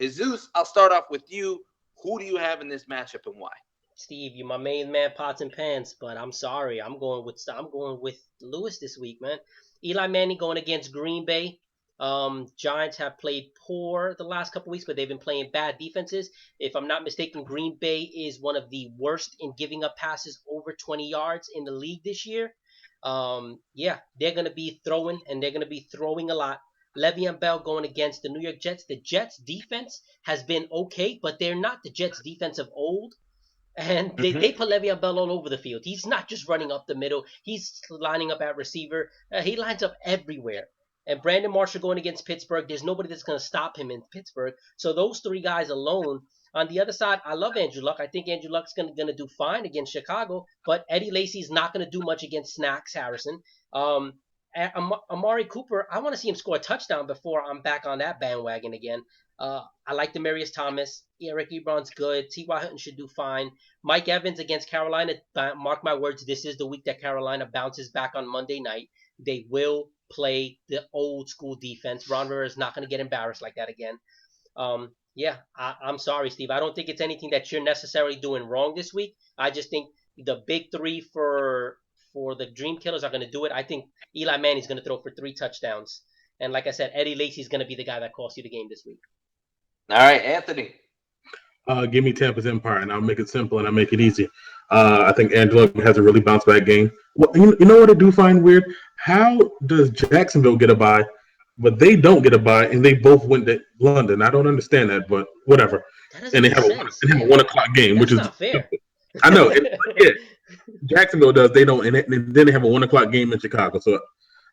Jesus, I'll start off with you. Who do you have in this matchup and why? Steve, you're my main man, pots and pans, but I'm sorry. I'm going with Lewis this week, man. Eli Manning going against Green Bay. Giants have played poor the last couple weeks, but they've been playing bad defenses. If I'm not mistaken, Green Bay is one of the worst in giving up passes over 20 yards in the league this year. They're going to be throwing, and they're going to be throwing a lot. Le'Veon Bell going against the New York Jets. The Jets defense has been okay, but they're not the Jets defense of old. And they put Le'Veon Bell all over the field. He's not just running up the middle. He's lining up at receiver. He lines up everywhere. And Brandon Marshall going against Pittsburgh, there's nobody that's going to stop him in Pittsburgh. So those 3 guys alone. On the other side, I love Andrew Luck. I think Andrew Luck's going to do fine against Chicago. But Eddie Lacy's not going to do much against Snacks Harrison. Amari Cooper, I want to see him score a touchdown before I'm back on that bandwagon again. I like Demaryius Thomas. Eric Ebron's good. T.Y. Hilton should do fine. Mike Evans against Carolina. Mark my words, this is the week that Carolina bounces back on Monday night. They will play the old school defense. Ron Rivera is not going to get embarrassed like that again. I'm sorry, Steve. I don't think it's anything that you're necessarily doing wrong this week. I just think the big 3 for the Dream Killers are going to do it. I think Eli Manning's going to throw for 3 touchdowns. And like I said, Eddie Lacy's going to be the guy that costs you the game this week. All right, Anthony. Give me Tampa's Empire, and I'll make it simple and I'll make it easy. I think Angela has a really bounce back game. Well, you know what I do find weird? How does Jacksonville get a bye, but they don't get a bye, and they both went to London? I don't understand that, but whatever. And they have a 1 o'clock game, which is not fair. I know. Jacksonville does. They don't, and then they have a 1 o'clock game in Chicago. So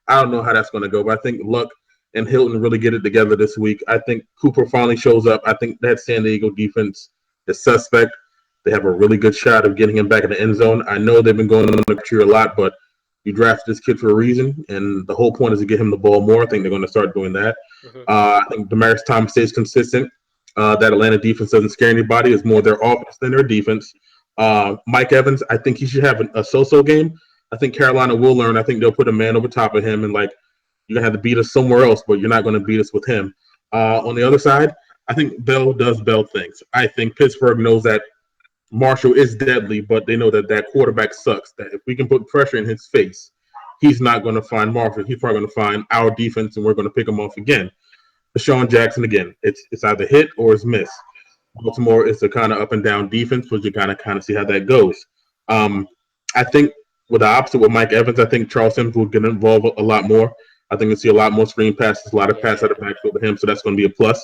I don't know how that's going to go, but I think Luck and Hilton really get it together this week. I think Cooper finally shows up. I think that San Diego defense is suspect. They have a really good shot of getting him back in the end zone. I know they've been going on the year a lot, but you draft this kid for a reason, and the whole point is to get him the ball more. I think they're going to start doing that. I think Demaryius Thomas stays consistent. That Atlanta defense doesn't scare anybody. It's more their offense than their defense. Mike Evans, I think he should have a so-so game, I think Carolina will learn. I think they'll put a man over top of him, and like you're gonna have to beat us somewhere else, but you're not gonna beat us with him. On the other side, I think Bell does Bell things. I think Pittsburgh knows that Marshall is deadly, but they know that that quarterback sucks. That if we can put pressure in his face, he's not going to find Marshall. He's probably going to find our defense, and we're going to pick him off again. Deshaun Jackson again. It's either hit or it's miss. Baltimore is a kind of up and down defense, but you kind of see how that goes. I think with the opposite with Mike Evans, I think Charles Sims will get involved a lot more. I think we'll see a lot more screen passes, a lot of passes out of the backfield with him, so that's going to be a plus.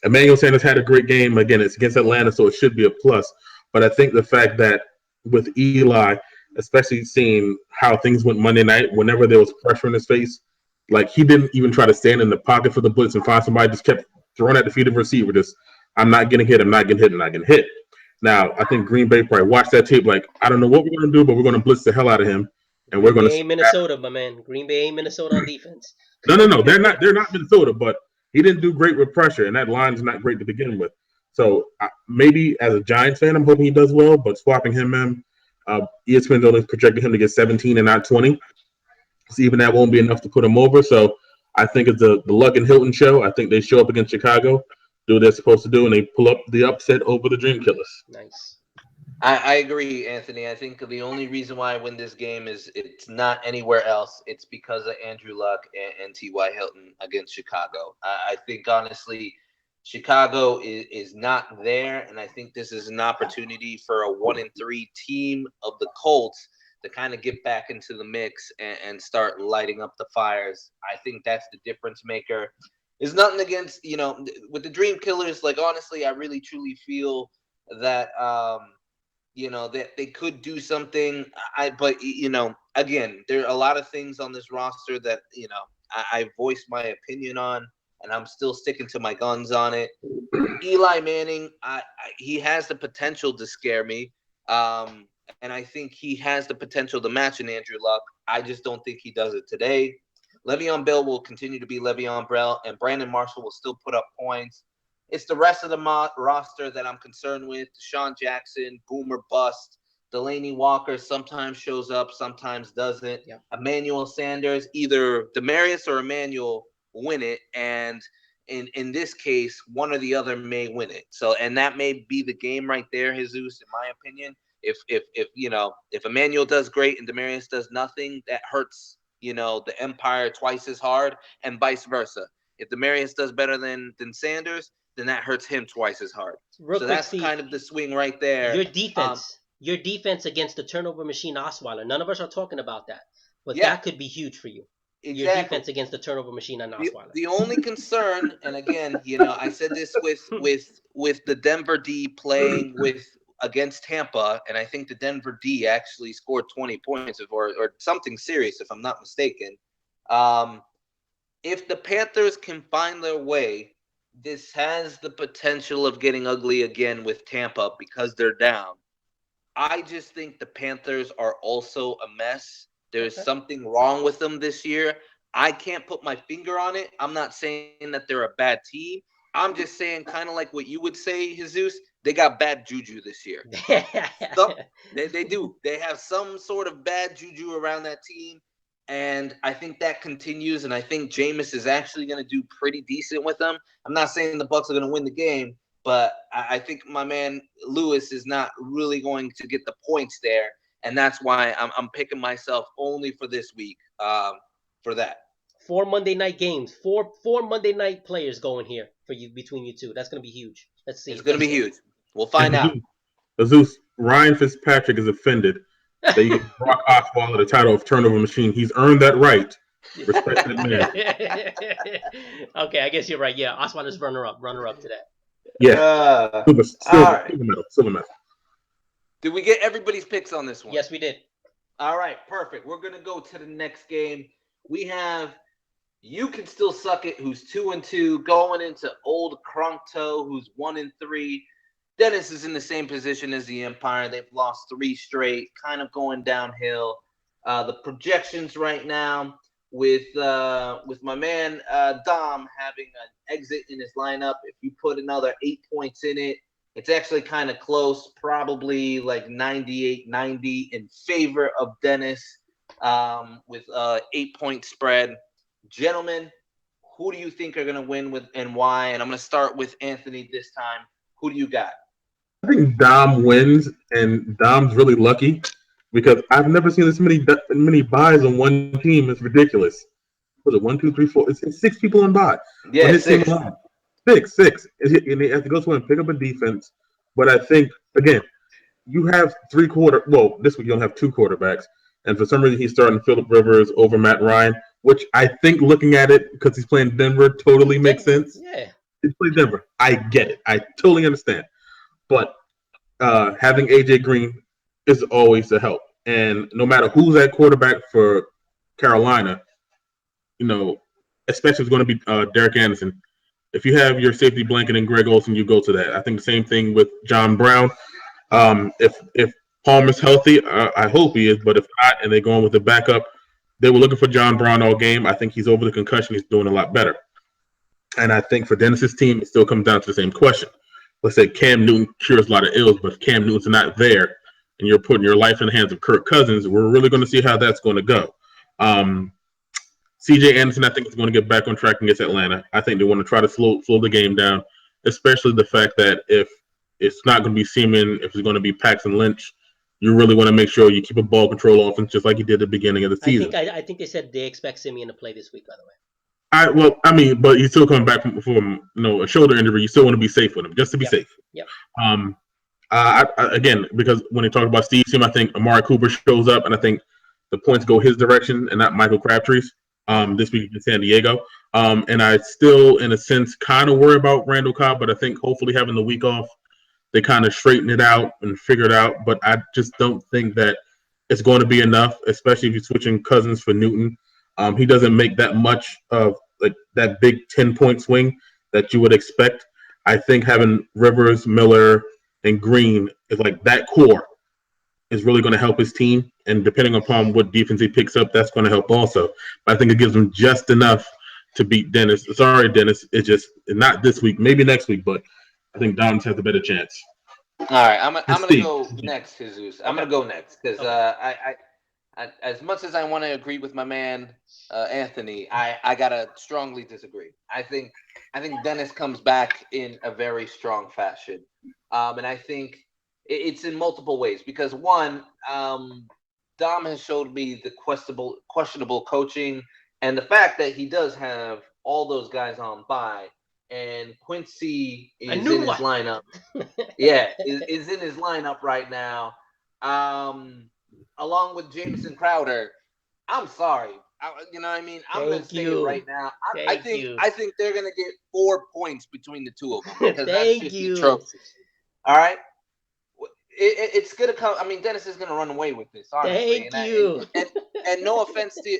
Emmanuel Sanders had a great game. Again, it's against Atlanta, so it should be a plus. But I think the fact that with Eli, especially seeing how things went Monday night, whenever there was pressure in his face, like he didn't even try to stand in the pocket for the blitz and find somebody, just kept throwing at the feet of the receiver. Just, I'm not getting hit, I'm not getting hit, I'm not getting hit. Now, I think Green Bay probably watched that tape like, I don't know what we're going to do, but we're going to blitz the hell out of him. And we're going to ain't Minnesota, my man. Green Bay ain't Minnesota on defense. No. They're not Minnesota, but he didn't do great with pressure, and that line's not great to begin with. So maybe as a Giants fan, I'm hoping he does well, but swapping him in, ESPN's only projected him to get 17 and not 20. So even that won't be enough to put him over. So I think it's the Luck and Hilton show. I think they show up against Chicago, do what they're supposed to do, and they pull up the upset over the Dream Killers. Nice. I agree, Anthony. I think the only reason why I win this game is it's not anywhere else. It's because of Andrew Luck and T.Y. Hilton against Chicago. I think, honestly, Chicago is not there, and I think this is an opportunity for a 1-3 team of the Colts to kind of get back into the mix and start lighting up the fires. I think that's the difference maker. There's nothing against, with the Dream Killers, like, honestly, I really, truly feel that that they could do something. But again, there are a lot of things on this roster that, I voiced my opinion on, and I'm still sticking to my guns on it. Eli Manning, he has the potential to scare me. And I think he has the potential to match an Andrew Luck. I just don't think he does it today. Le'Veon Bell will continue to be Le'Veon Bell, and Brandon Marshall will still put up points. It's the rest of the roster that I'm concerned with. Deshaun Jackson, boomer bust. Delaney Walker sometimes shows up, sometimes doesn't. Yeah. Emmanuel Sanders, either Demarius or Emmanuel win it, and in this case, one or the other may win it. So, and that may be the game right there, Jesus, in my opinion. If Emmanuel does great and Demarius does nothing, that hurts, the Empire twice as hard, and vice versa. If Demarius does better than Sanders, then that hurts him twice as hard. So that's kind of the swing right there. Your defense against the turnover machine Osweiler. None of us are talking about that, but that could be huge for you. Exactly. Your defense against the turnover machine on Osweiler. The only concern, and again, I said this with the Denver D playing against Tampa, and I think the Denver D actually scored 20 points or something serious, if I'm not mistaken. If the Panthers can find their way, this has the potential of getting ugly again with Tampa because they're down. I just think the Panthers are also a mess. There's something wrong with them this year. I can't put my finger on it. I'm not saying that they're a bad team. I'm just saying, kind of like what you would say, Jesus, they got bad juju this year. They do. They have some sort of bad juju around that team. And I think that continues, and I think Jameis is actually going to do pretty decent with them. I'm not saying the Bucs are going to win the game, but I think my man Lewis is not really going to get the points there, and that's why I'm picking myself only for this week for that. 4 Monday night games, four Monday night players going here for you between you two. That's going to be huge. Let's see. It's going to be huge. We'll find out. Jesus, Ryan Fitzpatrick is offended that you give Brock Osweiler the title of turnover machine. He's earned that right. Respect that man. Okay, I guess you're right. Yeah, Osweiler's runner up to that. Yeah. Silver medal. Did we get everybody's picks on this one? Yes, we did. All right, perfect. We're going to go to the next game. We have You Can Still Suck It, who's 2-2, going into Old Cronkto, who's 1-3. Dennis is in the same position as the Empire. They've lost 3 straight, kind of going downhill. The projections right now with my man Dom having an exit in his lineup, if you put another 8 points in it, It's actually kind of close, probably like 98-90 in favor of Dennis, with 8-point spread. Gentlemen, who do you think are going to win with and why? And I'm going to start with Anthony this time. Who do you got? I think Dom wins, and Dom's really lucky because I've never seen this many buys on one team. It's ridiculous. Was it 1, 2, 3, 4? It's 6 people on buy on Yeah, his team 6. alone. Six. And they have to go through and pick up a defense. But I think again, you have this week you don't have 2 quarterbacks, and for some reason he's starting Philip Rivers over Matt Ryan, which I think looking at it because he's playing Denver totally makes sense. Yeah, He's playing Denver. I get it. I totally understand. But having AJ Green is always a help, and no matter who's at quarterback for Carolina, especially if it's going to be Derek Anderson. If you have your safety blanket and Greg Olsen, you go to that. I think the same thing with John Brown. If Palmer's healthy, I hope he is, but if not, and they're going with the backup, they were looking for John Brown all game. I think he's over the concussion. He's doing a lot better. And I think for Dennis's team, it still comes down to the same question. Let's say Cam Newton cures a lot of ills, but if Cam Newton's not there and you're putting your life in the hands of Kirk Cousins, we're really going to see how that's going to go. C.J. Anderson, I think, is going to get back on track against Atlanta. I think they want to try to slow the game down, especially the fact that if it's not going to be Seaman, if it's going to be Paxton Lynch, you really want to make sure you keep a ball control offense just like you did at the beginning of the season. I think they said they expect Simeon to play this week, by the way. But he's still coming back from a shoulder injury. You still want to be safe with him, just to be safe. Yep. Again, because when they talk about Steve Seam, I think Amari Cooper shows up, and I think the points go his direction and not Michael Crabtree's this week in San Diego. And I still, in a sense, kind of worry about Randall Cobb, but I think hopefully having the week off, they kind of straighten it out and figure it out. But I just don't think that it's going to be enough, especially if you're switching Cousins for Newton. He doesn't make that much of like that big 10-point swing that you would expect. I think having Rivers, Miller, and Green is like that core is really going to help his team. And depending upon what defense he picks up, that's going to help also. But I think it gives him just enough to beat Dennis. Sorry, Dennis. It's just not this week, maybe next week, but I think Dom's has a better chance. All right, I'm gonna go next, Jesus. I'm gonna go next because I as much as I want to agree with my man Anthony, I gotta strongly disagree. I think Dennis comes back in a very strong fashion, and I think it's in multiple ways because one, Dom has showed me the questionable coaching and the fact that he does have all those guys on bye. And Quincy is in his lineup. Yeah, is in his lineup right now. Along with Jameson Crowder. I'm sorry. You know what I mean? I'm going to say it right now. I think they're going to get 4 points between the two of them. Because that's just atrocious. All right? It's going to come. I mean, Dennis is going to run away with this, honestly. Thank you. And no offense to,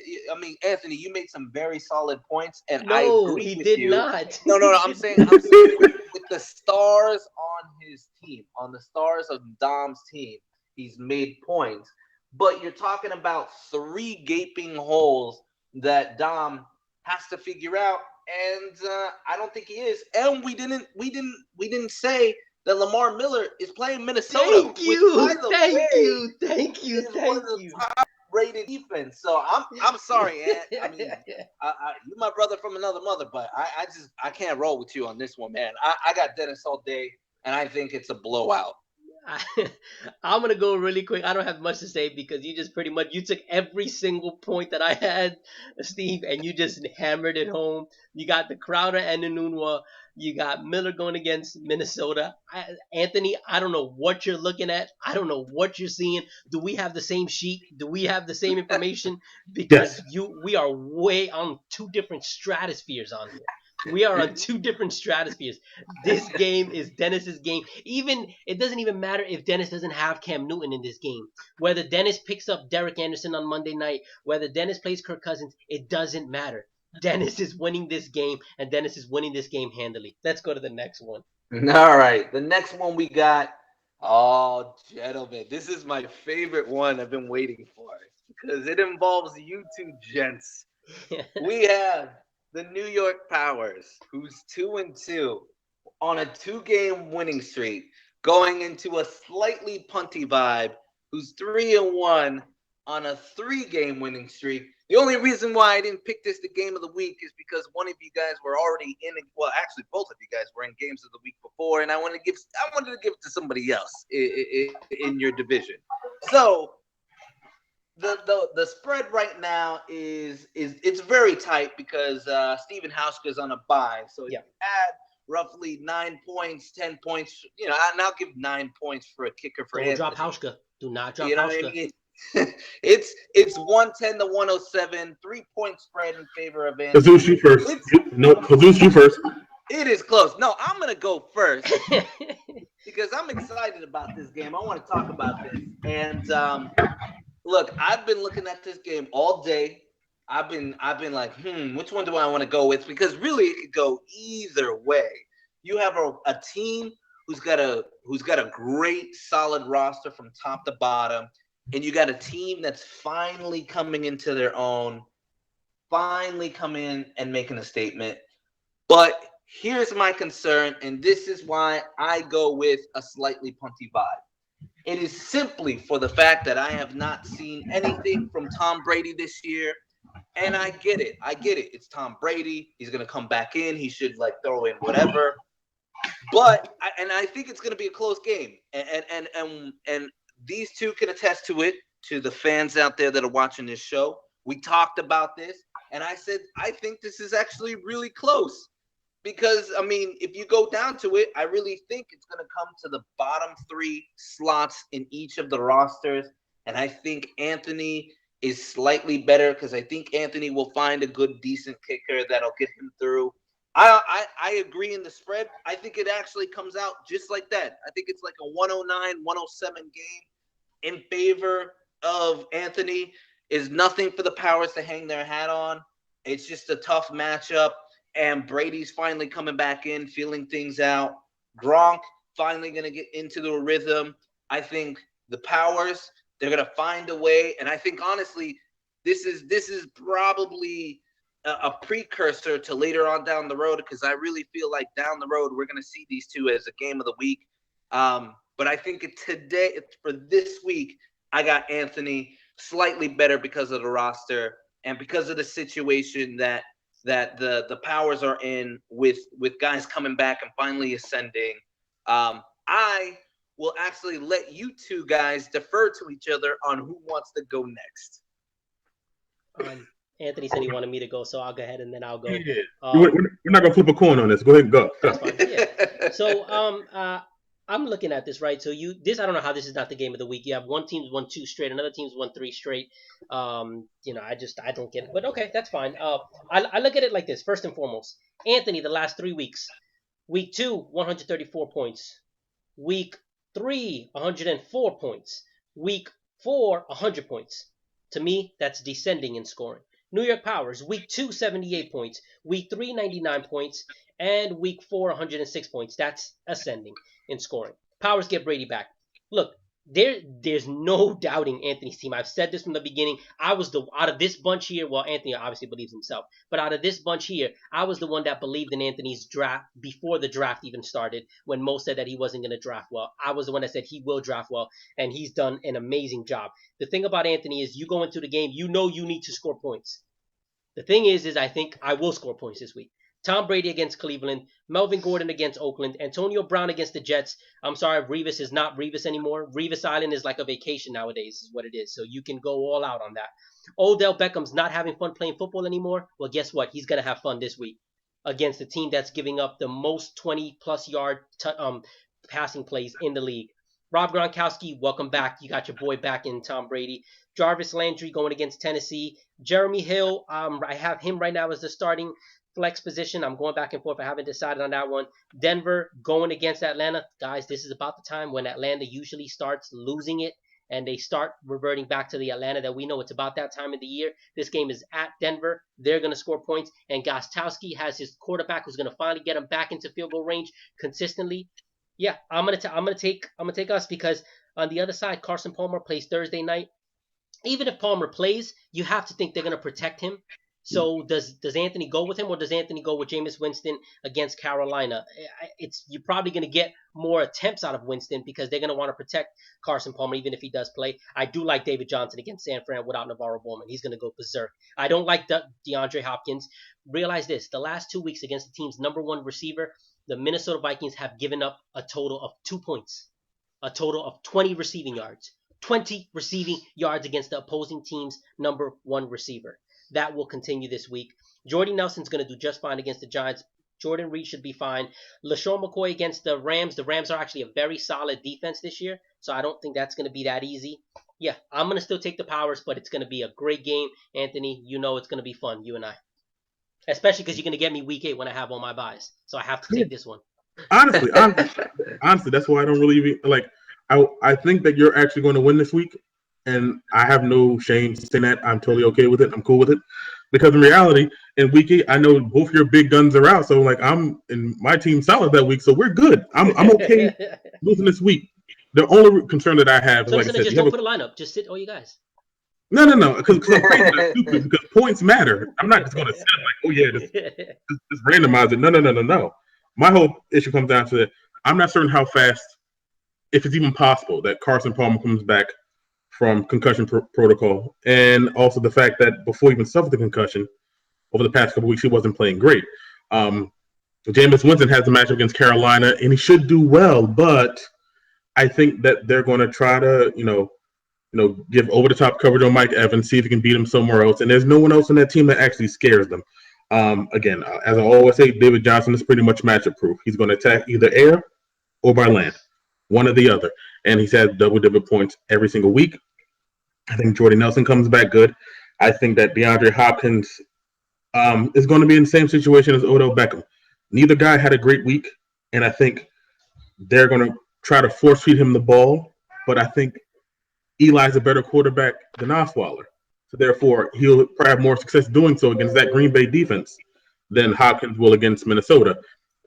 Anthony, you made some very solid points, and no, I agree with you. he did not. No. I'm saying with the stars on his team, on the stars of Dom's team, he's made points. But you're talking about 3 gaping holes that Dom has to figure out, and I don't think he is. And we didn't say that Lamar Miller is playing Minnesota. Thank you. One of the top-rated defense. So I'm sorry, Ant. I mean, you're my brother from another mother, but I can't roll with you on this one, man. I got Dennis all day, and I think it's a blowout. I'm gonna go really quick. I don't have much to say because you just pretty much you took every single point that I had, Steve, and you just hammered it home. You got the Crowder and the Nunwa. You got Miller going against Minnesota. Anthony, I don't know what you're looking at. I don't know what you're seeing. Do we have the same sheet? Do we have the same information? Because we are way on 2 different stratospheres on here. We are on 2 different stratospheres. This game is Dennis's game. It doesn't even matter if Dennis doesn't have Cam Newton in this game. Whether Dennis picks up Derek Anderson on Monday night, whether Dennis plays Kirk Cousins, it doesn't matter. Dennis is winning this game, and Dennis is winning this game handily. Let's go to the next one. All right. The next one we got, oh, gentlemen, this is my favorite one I've been waiting for because it involves you 2 gents. We have the New York Powers, who's 2-2 on a 2-game winning streak, going into a slightly punty vibe, who's 3-1 on a 3-game winning streak. The only reason why I didn't pick this the game of the week is because one of you guys were already in it. Well, actually, both of you guys were in games of the week before, and I wanted to give it to somebody else in your division. So the spread right now is it's very tight because Stephen Hauschka is on a bye. So if you add roughly 9 points, 10 points, and I'll give 9 points for a kicker for Anthony. Don't drop Hauschka. Do not drop Hauschka. I mean? It's 110 to 107, 3-point spread in favor of Anthony. Jesus, you first. Jesus, you first. It is close. No, I'm gonna go first because I'm excited about this game. I want to talk about this. And look, I've been looking at this game all day. I've been like, which one do I want to go with? Because really, it could go either way. You have a team who's got a great, solid roster from top to bottom. And you got a team that's finally coming into their own, finally coming in and making a statement. But here's my concern, and this is why I go with a slightly punty vibe. It is simply for the fact that I have not seen anything from Tom Brady this year. And I get it. It's Tom Brady. He's going to come back in. He should throw in whatever. But I think it's going to be a close game. And these two can attest to it, to the fans out there that are watching this show. We talked about this, and I said, I think this is actually really close. Because, I mean, if you go down to it, I really think it's going to come to the bottom 3 slots in each of the rosters. And I think Anthony is slightly better because I think Anthony will find a good, decent kicker that'll get him through. I agree in the spread. I think it actually comes out just like that. I think it's like a 109, 107 game in favor of Anthony. Is nothing for the Powers to hang their hat on. It's just a tough matchup. And Brady's finally coming back in, feeling things out. Gronk finally going to get into the rhythm. I think the Powers, they're going to find a way. And I think, honestly, this is probably a precursor to later on down the road, because I really feel like down the road we're going to see these two as a game of the week. But I think today, for this week, I got Anthony slightly better because of the roster and because of the situation that the Powers are in with guys coming back and finally ascending. I will actually let you two guys defer to each other on who wants to go next. Anthony said he wanted me to go, so I'll go ahead and then I'll go. Yeah. We're not going to flip a coin on this. Go ahead and go. That's fine. Yeah. So I'm looking at this, right? So I don't know how this is not the game of the week. You have one team's won 2 straight, another team's won 3 straight. I don't get it. But okay, that's fine. I look at it like this. First and foremost, Anthony, the last 3 weeks. Week 2, 134 points. Week 3, 104 points. Week 4, 100 points. To me, that's descending in scoring. New York Powers, week 2, 78 points. Week 3, 99 points. And week 4, 106 points. That's ascending in scoring. Powers get Brady back. Look, there's no doubting Anthony's team. I've said this from the beginning. I was out of this bunch here. Well, Anthony obviously believes himself, but out of this bunch here, I was the one that believed in Anthony's draft before the draft even started. When Mo said that he wasn't going to draft well, I was the one that said he will draft well, and he's done an amazing job. The thing about Anthony is, you go into the game, you know you need to score points. The thing is I think I will score points this week. Tom Brady against Cleveland, Melvin Gordon against Oakland, Antonio Brown against the Jets. I'm sorry, Revis is not Revis anymore. Revis Island is like a vacation nowadays is what it is. So you can go all out on that. Odell Beckham's not having fun playing football anymore. Well, guess what? He's going to have fun this week against the team that's giving up the most 20-plus yard passing plays in the league. Rob Gronkowski, welcome back. You got your boy back in Tom Brady. Jarvis Landry going against Tennessee. Jeremy Hill, I have him right now as the starting flex position. I'm going back and forth. I haven't decided on that one. Denver going against Atlanta. Guys, this is about the time when Atlanta usually starts losing it and they start reverting back to the Atlanta that we know. It's about that time of the year. This game is at Denver. They're going to score points. And Gostkowski has his quarterback who's going to finally get him back into field goal range consistently. Yeah, I'm gonna take us, because on the other side, Carson Palmer plays Thursday night. Even if Palmer plays, you have to think they're going to protect him. So does Anthony go with him, or does Anthony go with Jameis Winston against Carolina? You're probably going to get more attempts out of Winston because they're going to want to protect Carson Palmer even if he does play. I do like David Johnson against San Fran without Navarro Bowman. He's going to go berserk. I don't like DeAndre Hopkins. Realize this: the last 2 weeks against the team's number one receiver, the Minnesota Vikings have given up a total of 2 points, a total of 20 receiving yards. 20 receiving yards against the opposing team's number one receiver. That will continue this week. Jordy Nelson's going to do just fine against the Giants. Jordan Reed should be fine. LaShawn McCoy against the Rams. The Rams are actually a very solid defense this year, so I don't think that's going to be that easy. Yeah, I'm going to still take the Powers, but it's going to be a great game. Anthony, you know it's going to be fun, you and I. Especially because you're going to get me week 8 when I have all my buys. So I have to take this one. Honestly, that's why I don't really even, like, I think that you're actually going to win this week. And I have no shame saying that. I'm totally okay with it. I'm cool with it. Because in reality, in week 8, I know both your big guns are out. So, like, I'm in my team solid that week. So we're good. I'm okay losing this week. The only concern that I have is, so like I said, just don't put a lineup. Just sit all you guys. No. Because I'm crazy. That's stupid. Because points matter. I'm not just going to sit like, oh, yeah, just randomize it. No. My whole issue comes down to that. I'm not certain how fast, if it's even possible, that Carson Palmer comes back from concussion protocol, and also the fact that before he even suffered the concussion, over the past couple weeks, he wasn't playing great. Jameis Winston has a matchup against Carolina, and he should do well, but I think that they're going to try to, give over-the-top coverage on Mike Evans, see if he can beat him somewhere else, and there's no one else on that team that actually scares them. Again, as I always say, David Johnson is pretty much matchup-proof. He's going to attack either air or by land, one or the other, and he's had double-digit points every single week. I think Jordy Nelson comes back good. I think that DeAndre Hopkins is going to be in the same situation as Odell Beckham. Neither guy had a great week, and I think they're going to try to force feed him the ball, but I think Eli's a better quarterback than Osweiler. So therefore, he'll probably have more success doing so against that Green Bay defense than Hopkins will against Minnesota.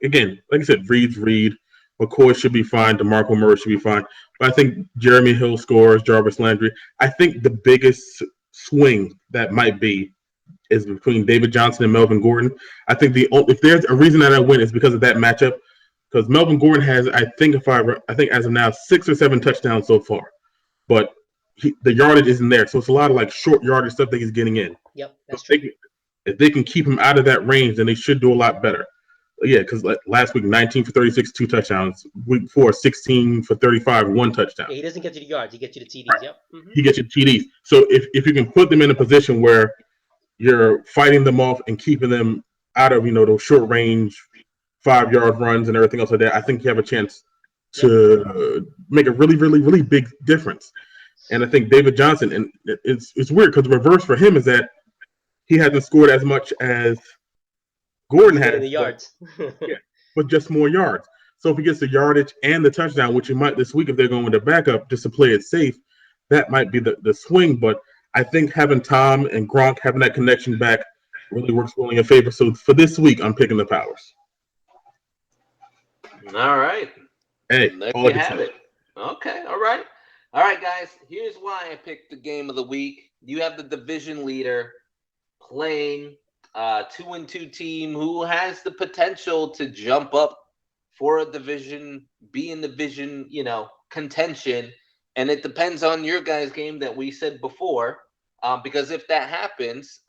Again, like I said, Reed, McCoy should be fine. DeMarco Murray should be fine. But I think Jeremy Hill scores, Jarvis Landry. I think the biggest swing that might be is between David Johnson and Melvin Gordon. I think if there's a reason that I win, it's because of that matchup. Because Melvin Gordon has, I think as of now, 6 or 7 touchdowns so far. But the yardage isn't there. So it's a lot of like short yardage stuff that he's getting in. Yep, that's true. If they can keep him out of that range, then they should do a lot better. Yeah, because last week, 19 for 36, 2 touchdowns. Week 4, 16 for 35, 1 touchdown. Yeah, he doesn't get you the yards. He gets you the TDs. Right. Yep. Mm-hmm. He gets you TDs. So if you can put them in a position where you're fighting them off and keeping them out of, those short range 5-yard runs and everything else like that, I think you have a chance to make a really, really, really big difference. And I think David Johnson, and it's weird because the reverse for him is that he hasn't scored as much as Gordon had the yards, but just more yards. So if he gets the yardage and the touchdown, which he might this week if they're going with the backup just to play it safe, that might be the swing. But I think having Tom and Gronk having that connection back really works well in your favor. So for this week, I'm picking the Powers. All right. Hey, there you have it. Okay. All right, guys. Here's why I picked the game of the week. You have the division leader playing 2-2 team who has the potential to jump up for a division, be in division, contention. And it depends on your guys' game that we said before. Because if that happens,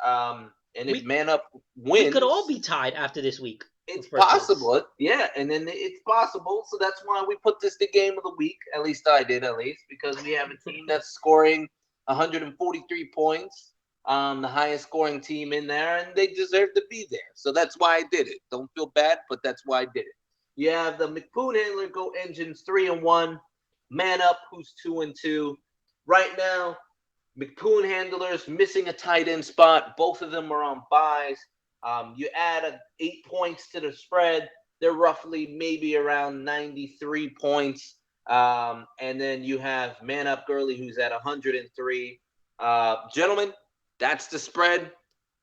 if Man Up wins, we could all be tied after this week. It's possible. Yeah. And then it's possible. So that's why we put this the game of the week. At least I did, because we have a team that's scoring 143 points. The highest scoring team in there, and they deserve to be there. So that's why I did it. Don't feel bad, but that's why I did it. You have the McBoone Handler Go Engines 3-1, Man Up who's 2-2. Right now, McBoone Handlers missing a tight end spot. Both of them are on buys. You add 8 points to the spread. They're roughly maybe around 93 points. And then you have Man Up Gurley who's at 103. Gentlemen, that's the spread.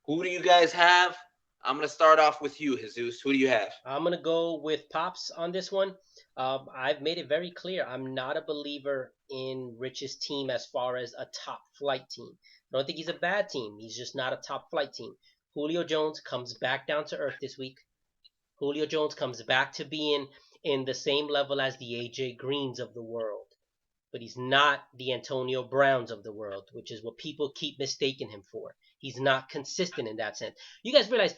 Who do you guys have? I'm going to start off with you, Jesus. Who do you have? I'm going to go with Pops on this one. I've made it very clear. I'm not a believer in Rich's team as far as a top flight team. I don't think he's a bad team. He's just not a top flight team. Julio Jones comes back down to earth this week. Julio Jones comes back to being in the same level as the A.J. Greens of the world. But he's not the Antonio Browns of the world, which is what people keep mistaking him for. He's not consistent in that sense. You guys realize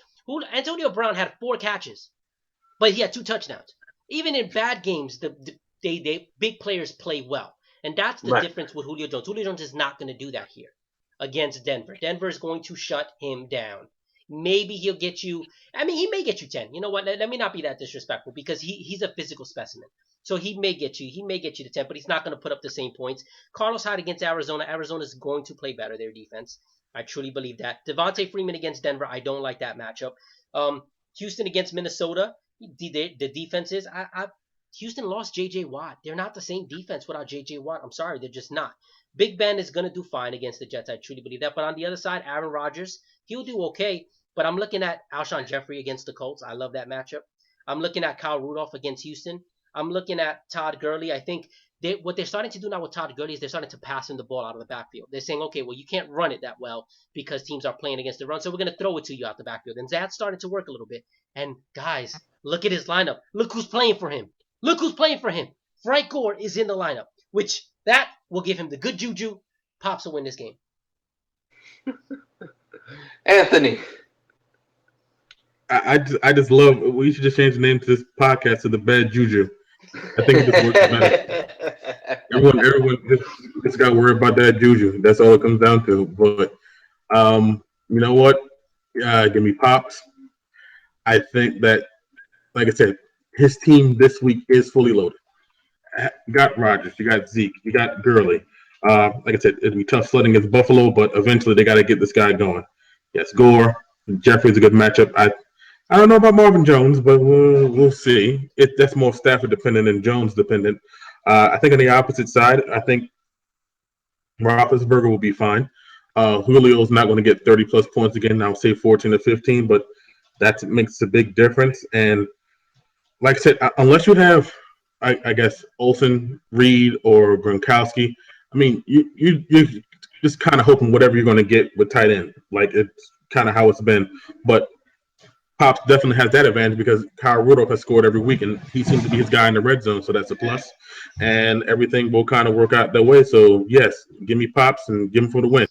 Antonio Brown had 4 catches, but he had 2 touchdowns. Even in bad games, they big players play well. And that's the difference with Julio Jones. Julio Jones is not going to do that here against Denver. Denver is going to shut him down. Maybe he'll get you. I mean, he may get you 10. You know what? Let me not be that disrespectful because he's a physical specimen. So he may get you. He may get you to 10, but he's not going to put up the same points. Carlos Hyde against Arizona. Arizona is going to play better, their defense. I truly believe that. Devontae Freeman against Denver. I don't like that matchup. Houston against Minnesota. The defense is. Houston lost J.J. Watt. They're not the same defense without J.J. Watt. I'm sorry. They're just not. Big Ben is going to do fine against the Jets. I truly believe that. But on the other side, Aaron Rodgers, he'll do okay. But I'm looking at Alshon Jeffrey against the Colts. I love that matchup. I'm looking at Kyle Rudolph against Houston. I'm looking at Todd Gurley. I think what they're starting to do now with Todd Gurley is they're starting to pass him the ball out of the backfield. They're saying, okay, well, you can't run it that well because teams are playing against the run, so we're going to throw it to you out the backfield. And that's starting to work a little bit. And, guys, look at his lineup. Look who's playing for him. Look who's playing for him. Frank Gore is in the lineup, which that will give him the good juju. Pops will win this game. Anthony. I just love. We should just change the name to this podcast to the Bad Juju. I think it just works better. Everyone just got worried about that juju. That's all it comes down to. But you know what? Give me Pops. I think that, like I said, his team this week is fully loaded. You got Rodgers, you got Zeke, you got Gurley. Like I said, it'd be tough sledding against Buffalo, but eventually they got to get this guy going. Yes, Gore, Jeffrey's a good matchup. I don't know about Marvin Jones, but we'll see. That's more Stafford dependent than Jones dependent. I think on the opposite side, I think Roethlisberger will be fine. Julio's not going to get 30-plus points again. I'll say 14 to 15, but that makes a big difference. And like I said, unless you have, I guess, Olsen, Reed, or Gronkowski, I mean, you just kind of hoping whatever you're going to get with tight end. Like, it's kind of how it's been. But Pops definitely has that advantage because Kyle Rudolph has scored every week, and he seems to be his guy in the red zone, so that's a plus. And everything will kind of work out that way. So, yes, give me Pops and give him for the win.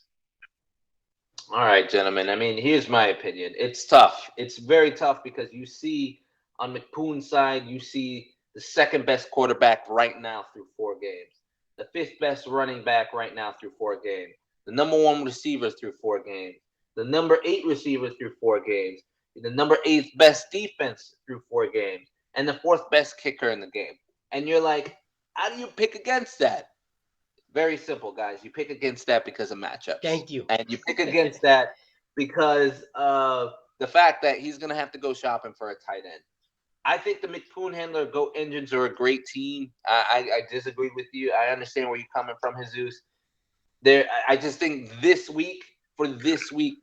All right, gentlemen. I mean, here's my opinion. It's tough. It's very tough because you see on McPoon's side, you see the second best quarterback right now through 4 games, the 5th best running back right now through 4 games, the number 1 receiver through 4 games, the number 8 receiver through 4 games, the number 8th best defense through 4 games, and the 4th best kicker in the game. And you're like, how do you pick against that? Very simple, guys. You pick against that because of matchups. Thank you. And you pick against that because of the fact that he's going to have to go shopping for a tight end. I think the McPoon Handler Go Engines are a great team. I disagree with you. I understand where you're coming from, Jesus. I just think this week,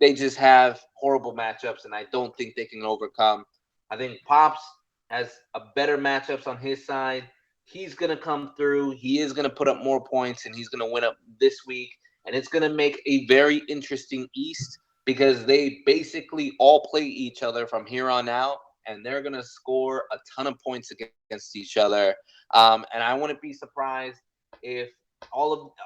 they just have horrible matchups, and I don't think they can overcome. I think Pops has a better matchups on his side. He's going to come through. He is going to put up more points, and he's going to win up this week. And it's going to make a very interesting East because they basically all play each other from here on out, and they're going to score a ton of points against each other. And I wouldn't be surprised if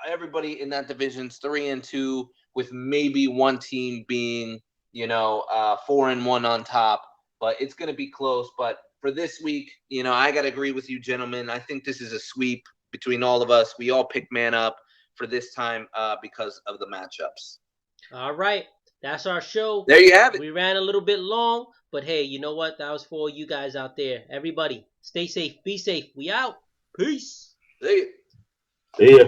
everybody in that division's 3-2, with maybe one team being, 4-1 on top. But it's going to be close. But for this week, I got to agree with you, gentlemen. I think this is a sweep between all of us. We all pick man up for this time because of the matchups. All right. That's our show. There you have it. We ran a little bit long, but hey, you know what? That was for you guys out there. Everybody, stay safe. Be safe. We out. Peace. See ya. See ya.